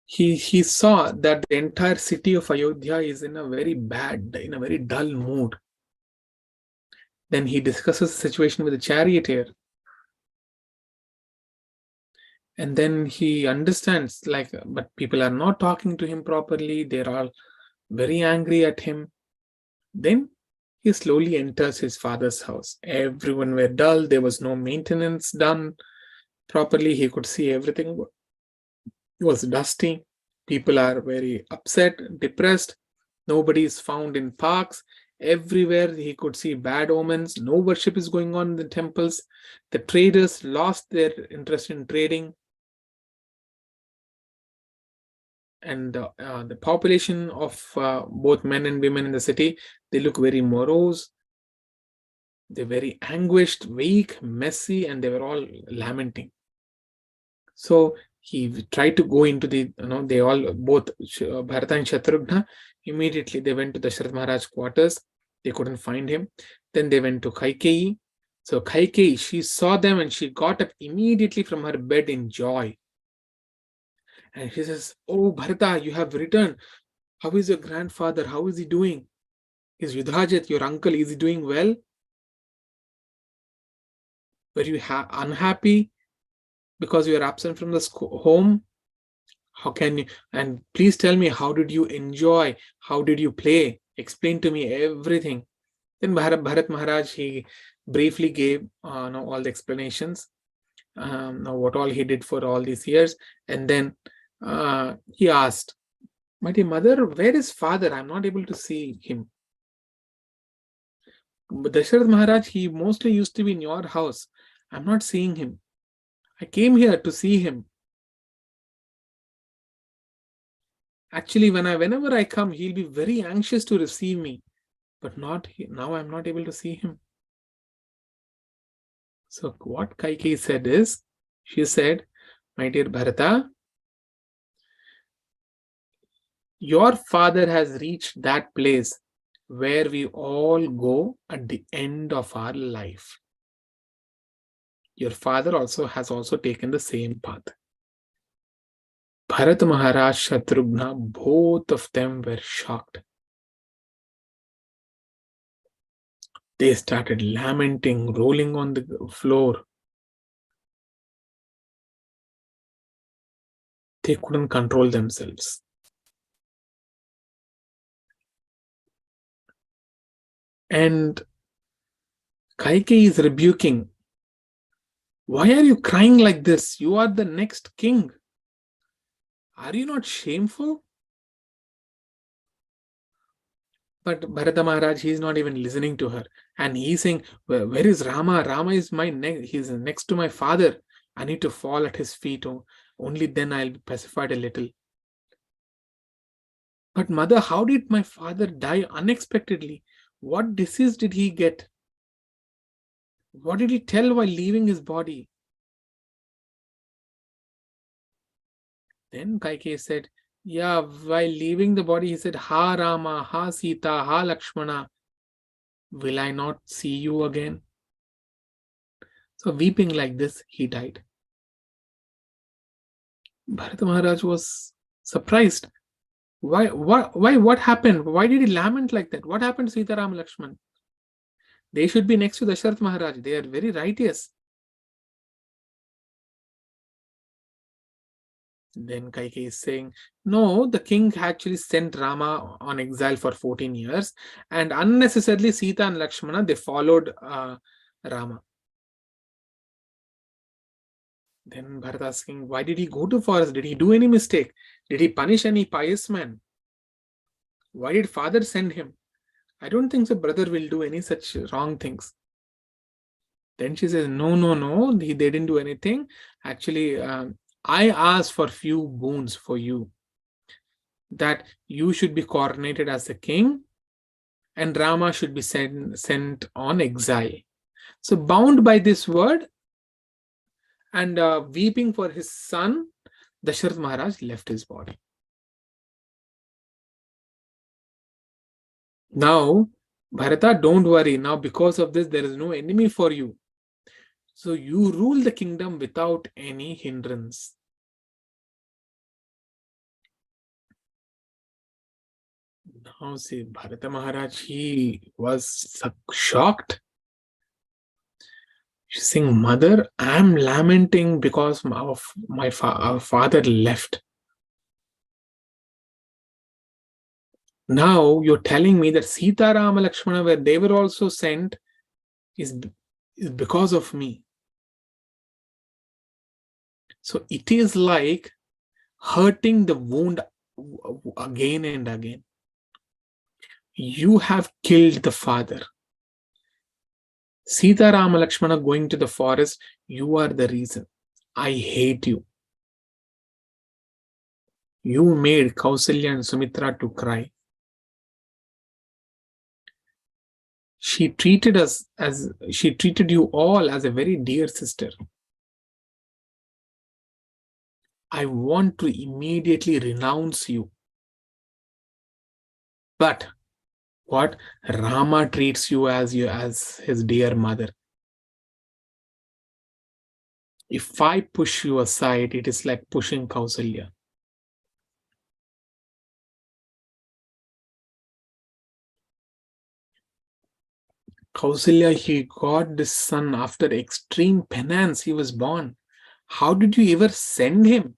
he saw that the entire city of Ayodhya is in a very dull mood. Then he discusses the situation with the charioteer. And then he understands, but people are not talking to him properly. They're all very angry at him. Then he slowly enters his father's house. Everyone were dull. There was no maintenance done properly. He could see everything was dusty. People are very upset, depressed. Nobody is found in parks. Everywhere he could see bad omens. No worship is going on in the temples. The traders lost their interest in trading. And the population of both men and women in the city, they look very morose. They're very anguished, weak, messy, and they were all lamenting. So he tried to go into they all, both Bharata and Shatrughna, immediately they went to the Dashrath Maharaj quarters. They couldn't find him. Then they went to Kaikeyi. So Kaikeyi, she saw them and she got up immediately from her bed in joy. And she says, oh, Bharata, you have returned. How is your grandfather? How is he doing? Is Yudhajit, your uncle, is he doing well? Were you unhappy because you are absent from the home? How can you? And please tell me, how did you enjoy? How did you play? Explain to me everything. Then Bharat Maharaj, he briefly gave all the explanations, what all he did for all these years. And then he asked, my dear mother, where is father? I'm not able to see him. But Dashrath Maharaj, he mostly used to be in your house. I'm not seeing him. I came here to see him. Actually, whenever I come, he'll be very anxious to receive me. But now I'm not able to see him. So what Kaikeyi said is, she said, my dear Bharata, your father has reached that place where we all go at the end of our life. Your father has also taken the same path. Bharat Maharaj, Shatrughna, both of them were shocked. They started lamenting, rolling on the floor. They couldn't control themselves. And Kaikeyi is rebuking. Why are you crying like this? You are the next king. Are you not shameful? But Bharata Maharaj, he is not even listening to her. And he's saying, where is Rama? Rama is he's next to my father. I need to fall at his feet. Only then I'll be pacified a little. But mother, how did my father die unexpectedly? What disease did he get? What did he tell while leaving his body? Then Kaikeyi said, yeah, while leaving the body, he said, Ha Rama, Ha Sita, Ha Lakshmana, will I not see you again? So weeping like this, he died. Bharata Maharaj was surprised. Why, what happened? Why did he lament like that? What happened to Sita, Ram, Lakshman? They should be next to Dasharath Maharaj. They are very righteous. Then Kaikeyi is saying, no, the king actually sent Rama on exile for 14 years, and unnecessarily Sita and Lakshmana, they followed Rama. Then Bharata asking, why did he go to forest? Did he do any mistake? Did he punish any pious man? Why did father send him? I don't think so brother will do any such wrong things. Then she says, no, they didn't do anything. Actually, I asked for few boons for you. That you should be coronated as a king and Rama should be sent on exile. So bound by this word and weeping for his son, Dasharath Maharaj left his body. Now, Bharata, don't worry. Now, because of this, there is no enemy for you. So you rule the kingdom without any hindrance. Now, see, Bharata Maharaj, he was shocked. She's saying, Mother, I am lamenting because our father left. Now you're telling me that Sita, Rama, Lakshmana, where they were also sent, is because of me. So it is like hurting the wound again and again. You have killed the father. Sita, Rama, Lakshmana going to the forest, you are the reason. I hate you. You made Kausalya and Sumitra to cry. She treated you all as a very dear sister. I want to immediately renounce you. But what? Rama treats you as his dear mother. If I push you aside, it is like pushing Kausalya. Kausalya, he got this son after extreme penance. He was born. How did you ever send him?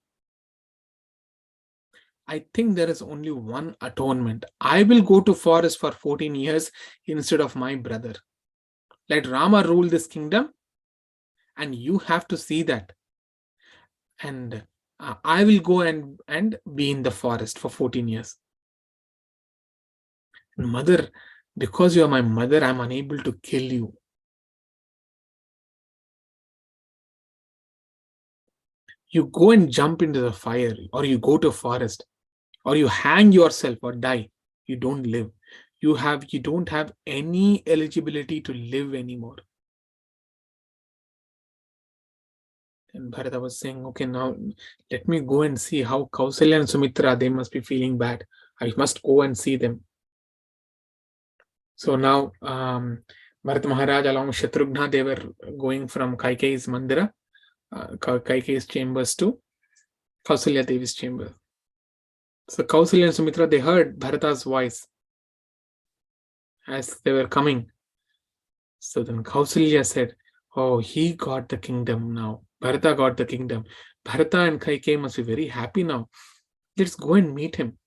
I think there is only one atonement. I will go to forest for 14 years instead of my brother. Let Rama rule this kingdom and you have to see that. And I will go and be in the forest for 14 years. Mother, because you are my mother, I'm unable to kill you. You go and jump into the fire, or you go to a forest, or you hang yourself or die. You don't live. You don't have any eligibility to live anymore. And Bharata was saying, okay, now let me go and see how Kausalya and Sumitra, they must be feeling bad. I must go and see them. So now Bharata Maharaj along with Shatrughna, they were going from Kaikeyi's Mandira, Kaikeyi's chambers to Kausalya Devi's chamber. So Kausalya and Sumitra, they heard Bharata's voice as they were coming. So then Kausalya said, oh, he got the kingdom now. Bharata got the kingdom. Bharata and Kaikeyi must be very happy now. Let's go and meet him.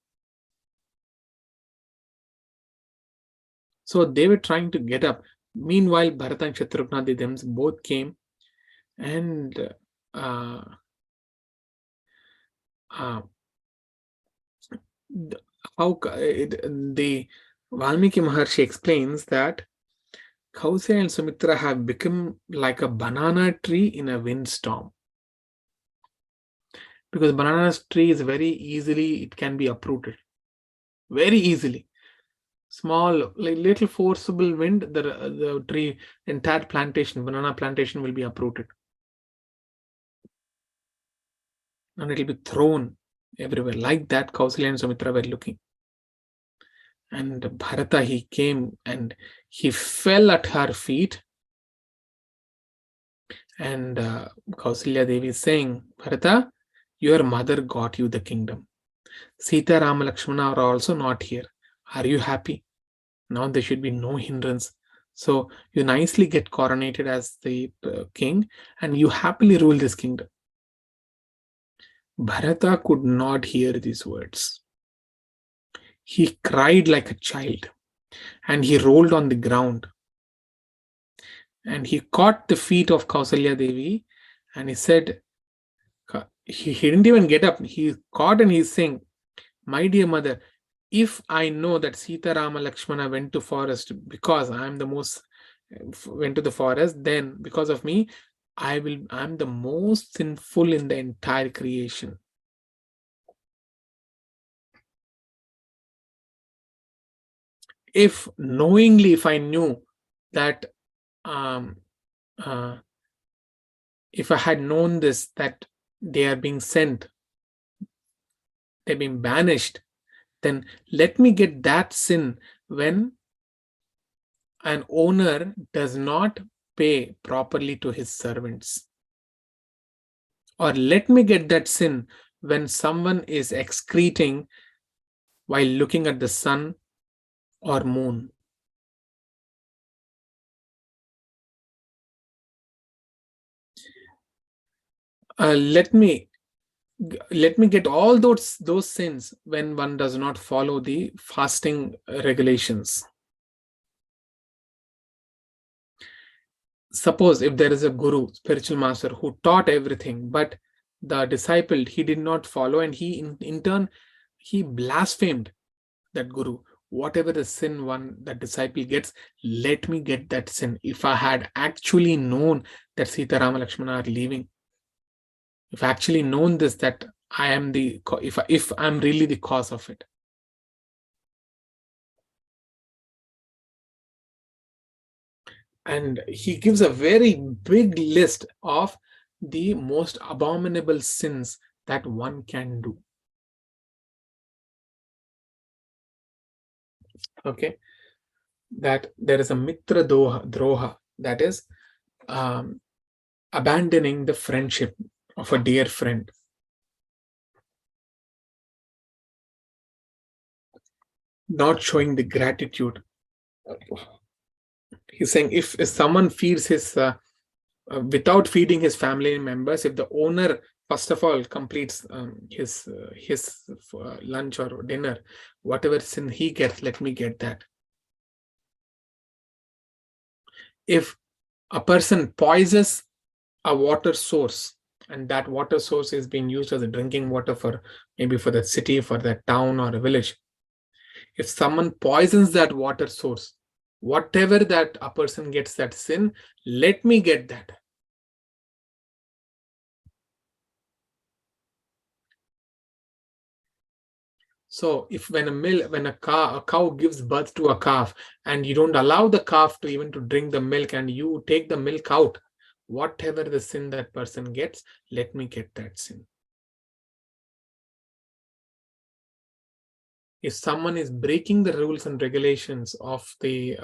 So they were trying to get up. Meanwhile, Bharata and Shatrugna, they them both came, and uh, uh, the Valmiki Maharshi explains that Kausalya and Sumitra have become like a banana tree in a windstorm. Because banana tree is very easily, it can be uprooted. Very easily. Small, like little forcible wind, the tree, entire plantation, banana plantation will be uprooted. And it will be thrown everywhere. Like that, Kausalya and Sumitra were looking. And Bharata, he came and he fell at her feet. And Kausalya Devi is saying, Bharata, your mother got you the kingdom. Sita, Rama, Lakshmana are also not here. Are you happy? Now there should be no hindrance. So you nicely get coronated as the king and you happily rule this kingdom. Bharata could not hear these words. He cried like a child and he rolled on the ground. And he caught the feet of Kausalya Devi and he said, he didn't even get up. He caught and he's saying, my dear mother, if I know that Sita, Rama, Lakshmana went to forest because I am the most, went to the forest, then because of me, I'm the most sinful in the entire creation. If knowingly, if I knew that, if I had known this, that they are being sent, they're being banished, then let me get that sin when an owner does not pay properly to his servants. Or let me get that sin when someone is excreting while looking at the sun or moon. Let me get all those sins when one does not follow the fasting regulations. Suppose if there is a guru, spiritual master, who taught everything, but the disciple, he did not follow, and he in turn, he blasphemed that guru. Whatever the sin that disciple gets, let me get that sin. If I had actually known that Sita, Rama, Lakshmana are leaving, if I actually known this, that I am if I'm really the cause of it. And he gives a very big list of the most abominable sins that one can do. Okay, that there is a mitra droha, that is abandoning the friendship of a dear friend. Not showing the gratitude. He's saying if someone feeds his without feeding his family members, if the owner first of all completes his lunch or dinner, whatever sin he gets, let me get that. If a person poisons a water source and that water source is being used as a drinking water for maybe for the city, for the town or a village, if someone poisons that water source, whatever that a person gets that sin, let me get that. So if when a cow gives birth to a calf and you don't allow the calf to even to drink the milk and you take the milk out, whatever the sin that person gets, let me get that sin. If someone is breaking the rules and regulations of the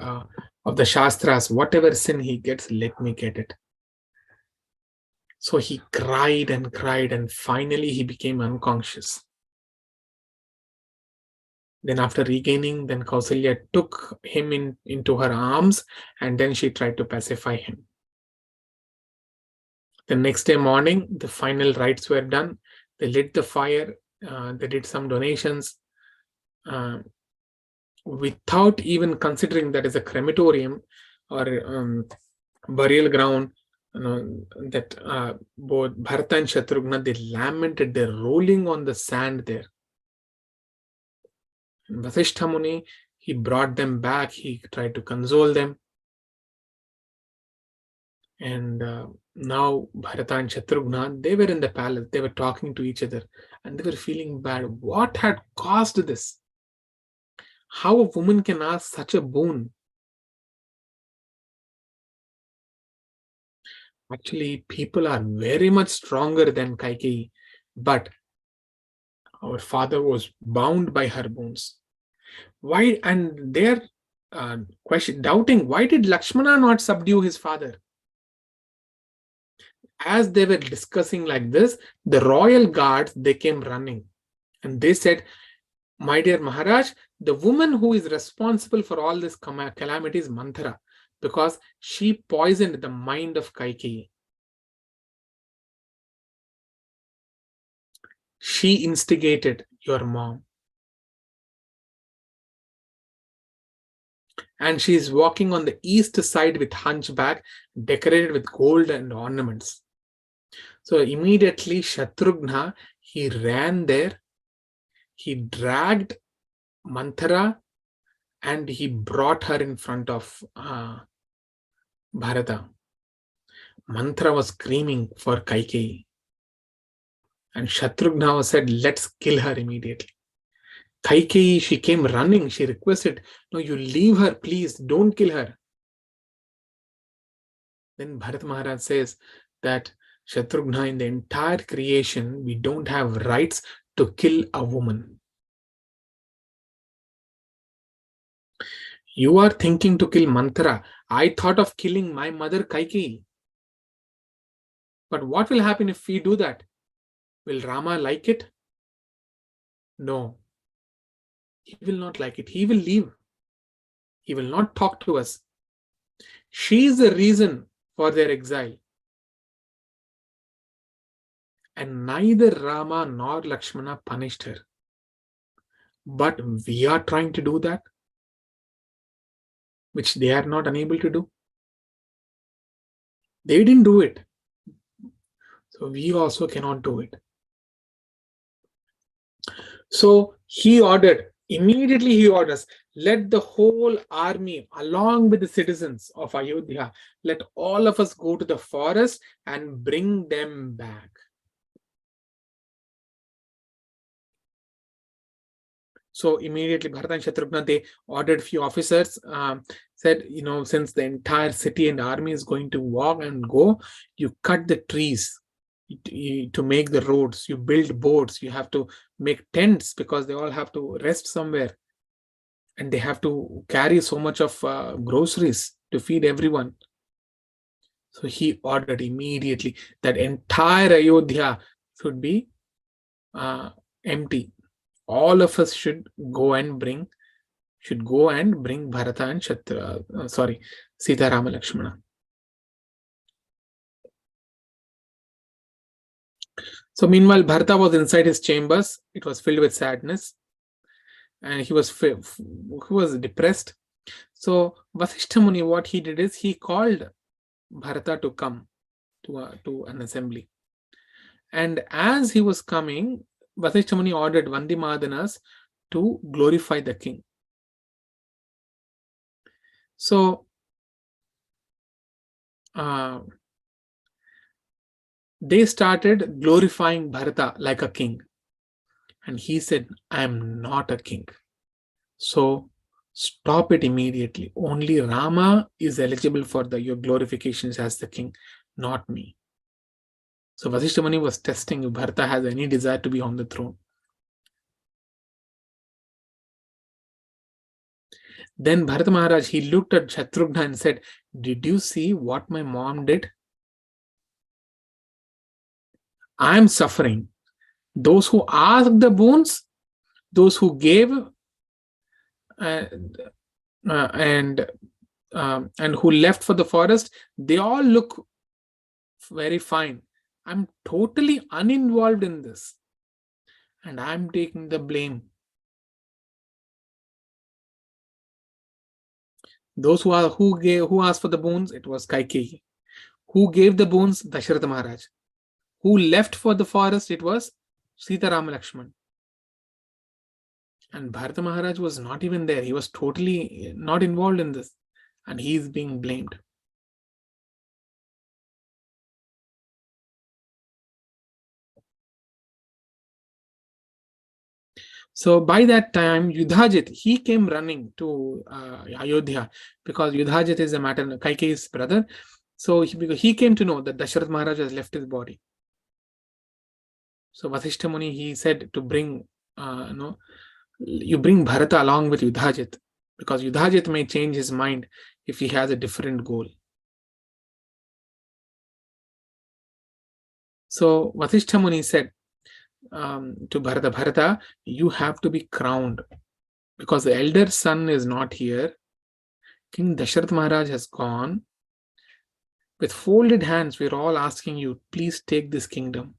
Shastras, whatever sin he gets, let me get it. So he cried and cried and finally he became unconscious. Then after regaining, then Kausalya took him into her arms, and then she tried to pacify him. The next day morning, the final rites were done. They lit the fire. They did some donations. Without even considering that as a crematorium or burial ground, that both Bharata and Shatrughna, they lamented, they're rolling on the sand there. And Vasishtha Muni, he brought them back, he tried to console them. And now Bharata and Shatrughna, they were in the palace, they were talking to each other, and they were feeling bad. What had caused this? How a woman can ask such a boon? Actually, people are very much stronger than Kaikeyi, but our father was bound by her boons. Why? And they're doubting, why did Lakshmana not subdue his father? As they were discussing like this, the royal guards, they came running, and they said, my dear Maharaj, the woman who is responsible for all this calamity is Manthara, because she poisoned the mind of Kaikeyi. She instigated your mom. And she is walking on the east side with hunchback, decorated with gold and ornaments. So immediately Shatrughna, he ran there, he dragged Manthara, and he brought her in front of Bharata. Manthara was screaming for Kaikeyi. And Shatrughna said, let's kill her immediately. Kaikeyi, she came running, she requested, no, you leave her, please, don't kill her. Then Bharat Maharaj says that Shatrughna, in the entire creation, we don't have rights to kill a woman. You are thinking to kill Manthara. I thought of killing my mother Kaikeyi. But what will happen if we do that? Will Rama like it? No. He will not like it. He will leave. He will not talk to us. She is the reason for their exile. And neither Rama nor Lakshmana punished her. But we are trying to do that, which they are not unable to do. They didn't do it. So we also cannot do it. So he ordered, immediately he orders, let the whole army, along with the citizens of Ayodhya, let all of us go to the forest and bring them back. So immediately Bharata and Shatrughna, they ordered few officers, said, since the entire city and army is going to walk and go, you cut the trees to make the roads, you build boats, you have to make tents because they all have to rest somewhere. And they have to carry so much of groceries to feed everyone. So he ordered immediately that entire Ayodhya should be empty. All of us should go and bring Bharata and Sita Rama Lakshmana. So meanwhile, Bharata was inside his chambers. It was filled with sadness, and he was depressed. So Vasishtha Muni, what he did is he called Bharata to come to an assembly. And as he was coming, Vasishtha Muni ordered Vandimadanas to glorify the king. So they started glorifying Bharata like a king. And he said, I am not a king. So stop it immediately. Only Rama is eligible for your glorifications as the king, not me. So Vasishtha Muni was testing if Bharata has any desire to be on the throne. Then Bharata Maharaj, he looked at Shatrughna and said, did you see what my mom did? I am suffering. Those who asked the boons, those who gave, and uh, and and who left for the forest, they all look very fine. I'm totally uninvolved in this, and I'm taking the blame. Those who asked for the boons, it was Kaikeyi. Who gave the boons? Dasharatha Maharaj. Who left for the forest? It was Sita Rama Lakshman. And Bharata Maharaj was not even there. He was totally not involved in this, and he is being blamed. So by that time, Yudhajit, he came running to Ayodhya, because Yudhajit is a maternal Kaikeyi's brother. So he came to know that Dasharath Maharaj has left his body. So Vasishtha Muni, he said to bring, you bring Bharata along with Yudhajit, because Yudhajit may change his mind if he has a different goal. So Vasishtha Muni said to Bharata, you have to be crowned, because the elder son is not here. King Dasharath Maharaj has gone. With folded hands, we're all asking you, please take this kingdom.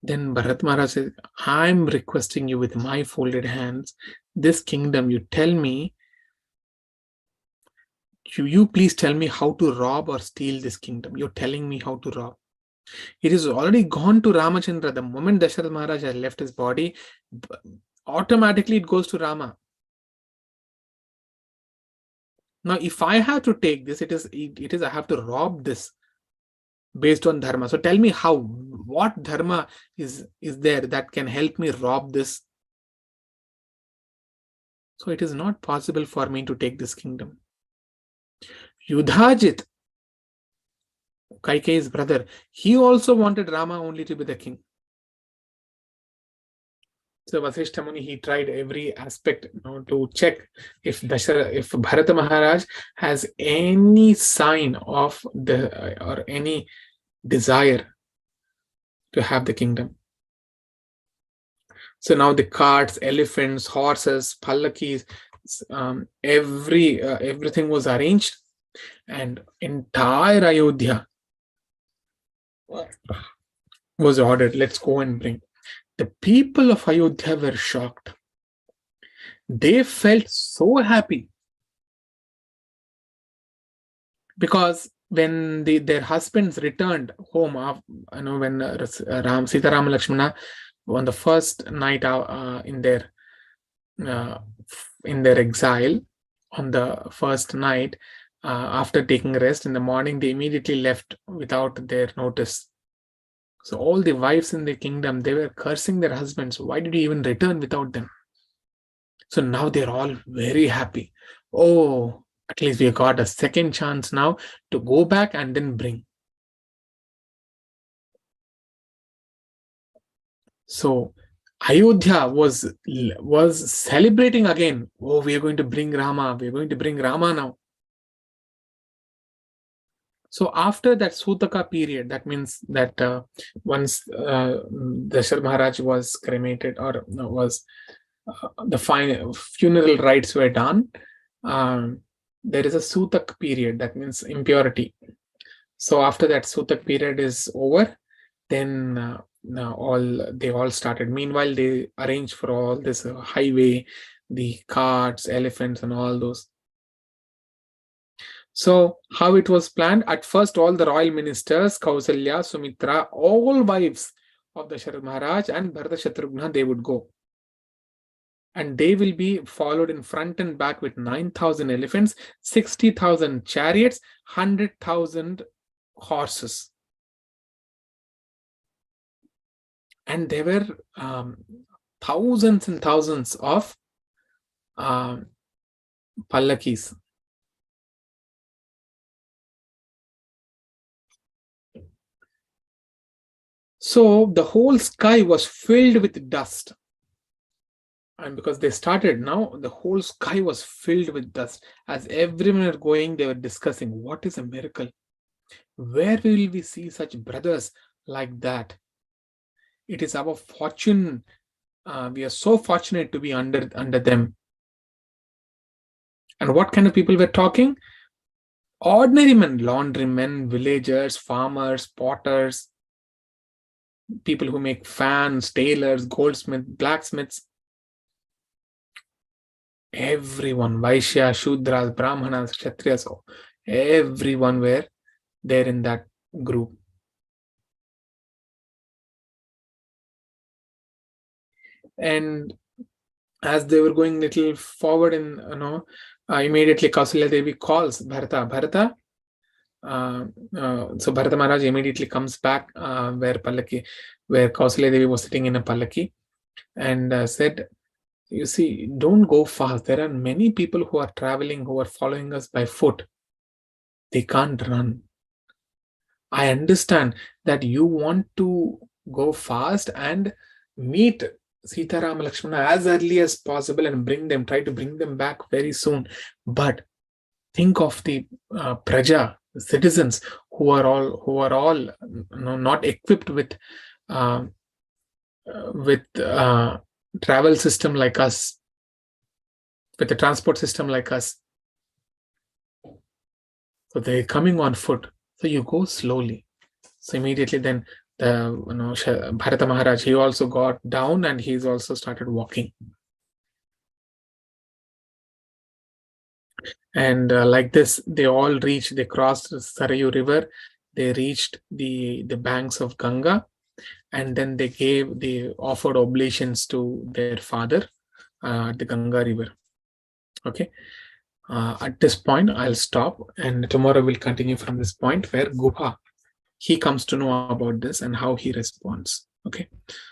Then Bharat Maharaj says, I'm requesting you with my folded hands, this kingdom, you tell me, you please tell me how to rob or steal this kingdom. You're telling me how to rob. It is already gone to Ramachandra. The moment Dasharath Maharaj has left his body, automatically it goes to Rama. Now, if I have to take this, it is I have to rob this based on dharma. So tell me how, what dharma is there that can help me rob this? So it is not possible for me to take this kingdom. Yudhajit, Kaikeyi's brother, he also wanted Rama only to be the king. So Vasishtha Muni, he tried every aspect to check if Bharata Maharaj has any sign of or any desire to have the kingdom. So now the carts, elephants, horses, pallakis, everything was arranged, and entire Ayodhya was ordered. Let's go and bring. The people of Ayodhya were shocked. They felt so happy, because when their husbands returned home, when Sita Rama Lakshmana, on the first night in their exile, on the first night, after taking rest in the morning, they immediately left without their notice. So all the wives in the kingdom, they were cursing their husbands. Why did you even return without them? So now they're all very happy. Oh, at least we got a second chance now to go back and then bring. So Ayodhya was celebrating again. Oh, we are going to bring Rama. We are going to bring Rama now. So after that Sutaka period, that means that once Dasharath Maharaj was cremated, or was the funeral rites were done, there is a Sutak period, that means impurity. So after that Sutak period is over, then they all started. Meanwhile, they arranged for all this highway, the carts, elephants, and all those. So how it was planned? At first, all the royal ministers, Kausalya, Sumitra, all wives of Dasharath Maharaj and Bharata Shatrughna, they would go. And they will be followed in front and back with 9,000 elephants, 60,000 chariots, 100,000 horses. And there were thousands and thousands of pallakis. So the whole sky was filled with dust. And because they started now, the whole sky was filled with dust. As everyone were going, they were discussing, what is a miracle? Where will we see such brothers like that? It is our fortune. We are so fortunate to be under them. And what kind of people were talking? Ordinary men, laundrymen, villagers, farmers, potters, people who make fans, tailors, goldsmiths, blacksmiths. Everyone, Vaishya, Shudras, Brahmanas, Kshatriyas, everyone were there in that group. And as they were going little forward in, immediately Kausalya Devi calls Bharata. So Bharata Maharaj immediately comes back where Kausalya Devi was sitting in a pallaki, and said, you see, don't go fast. There are many people who are traveling, who are following us by foot. They can't run. I understand that you want to go fast and meet Sita, Rama, Lakshmana as early as possible and try to bring them back very soon. But think of the praja, citizens who are all not equipped with travel system like us, with a transport system like us. So they're coming on foot. So you go slowly. So immediately then Bharata Maharaj, he also got down and he's also started walking. And like this, they crossed the Sarayu River. They reached the banks of Ganga, and then they offered oblations to their father at the Ganga River. Okay. At this point, I'll stop, and tomorrow we'll continue from this point where Guha, he comes to know about this and how he responds. Okay.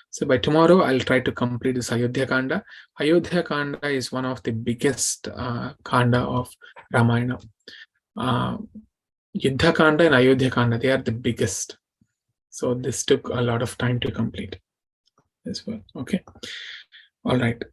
So by tomorrow, I'll try to complete this Ayodhya Kanda. Ayodhya Kanda is one of the biggest Kanda of Ramayana. Yuddha Kanda and Ayodhya Kanda, they are the biggest. So this took a lot of time to complete as well. Okay. All right.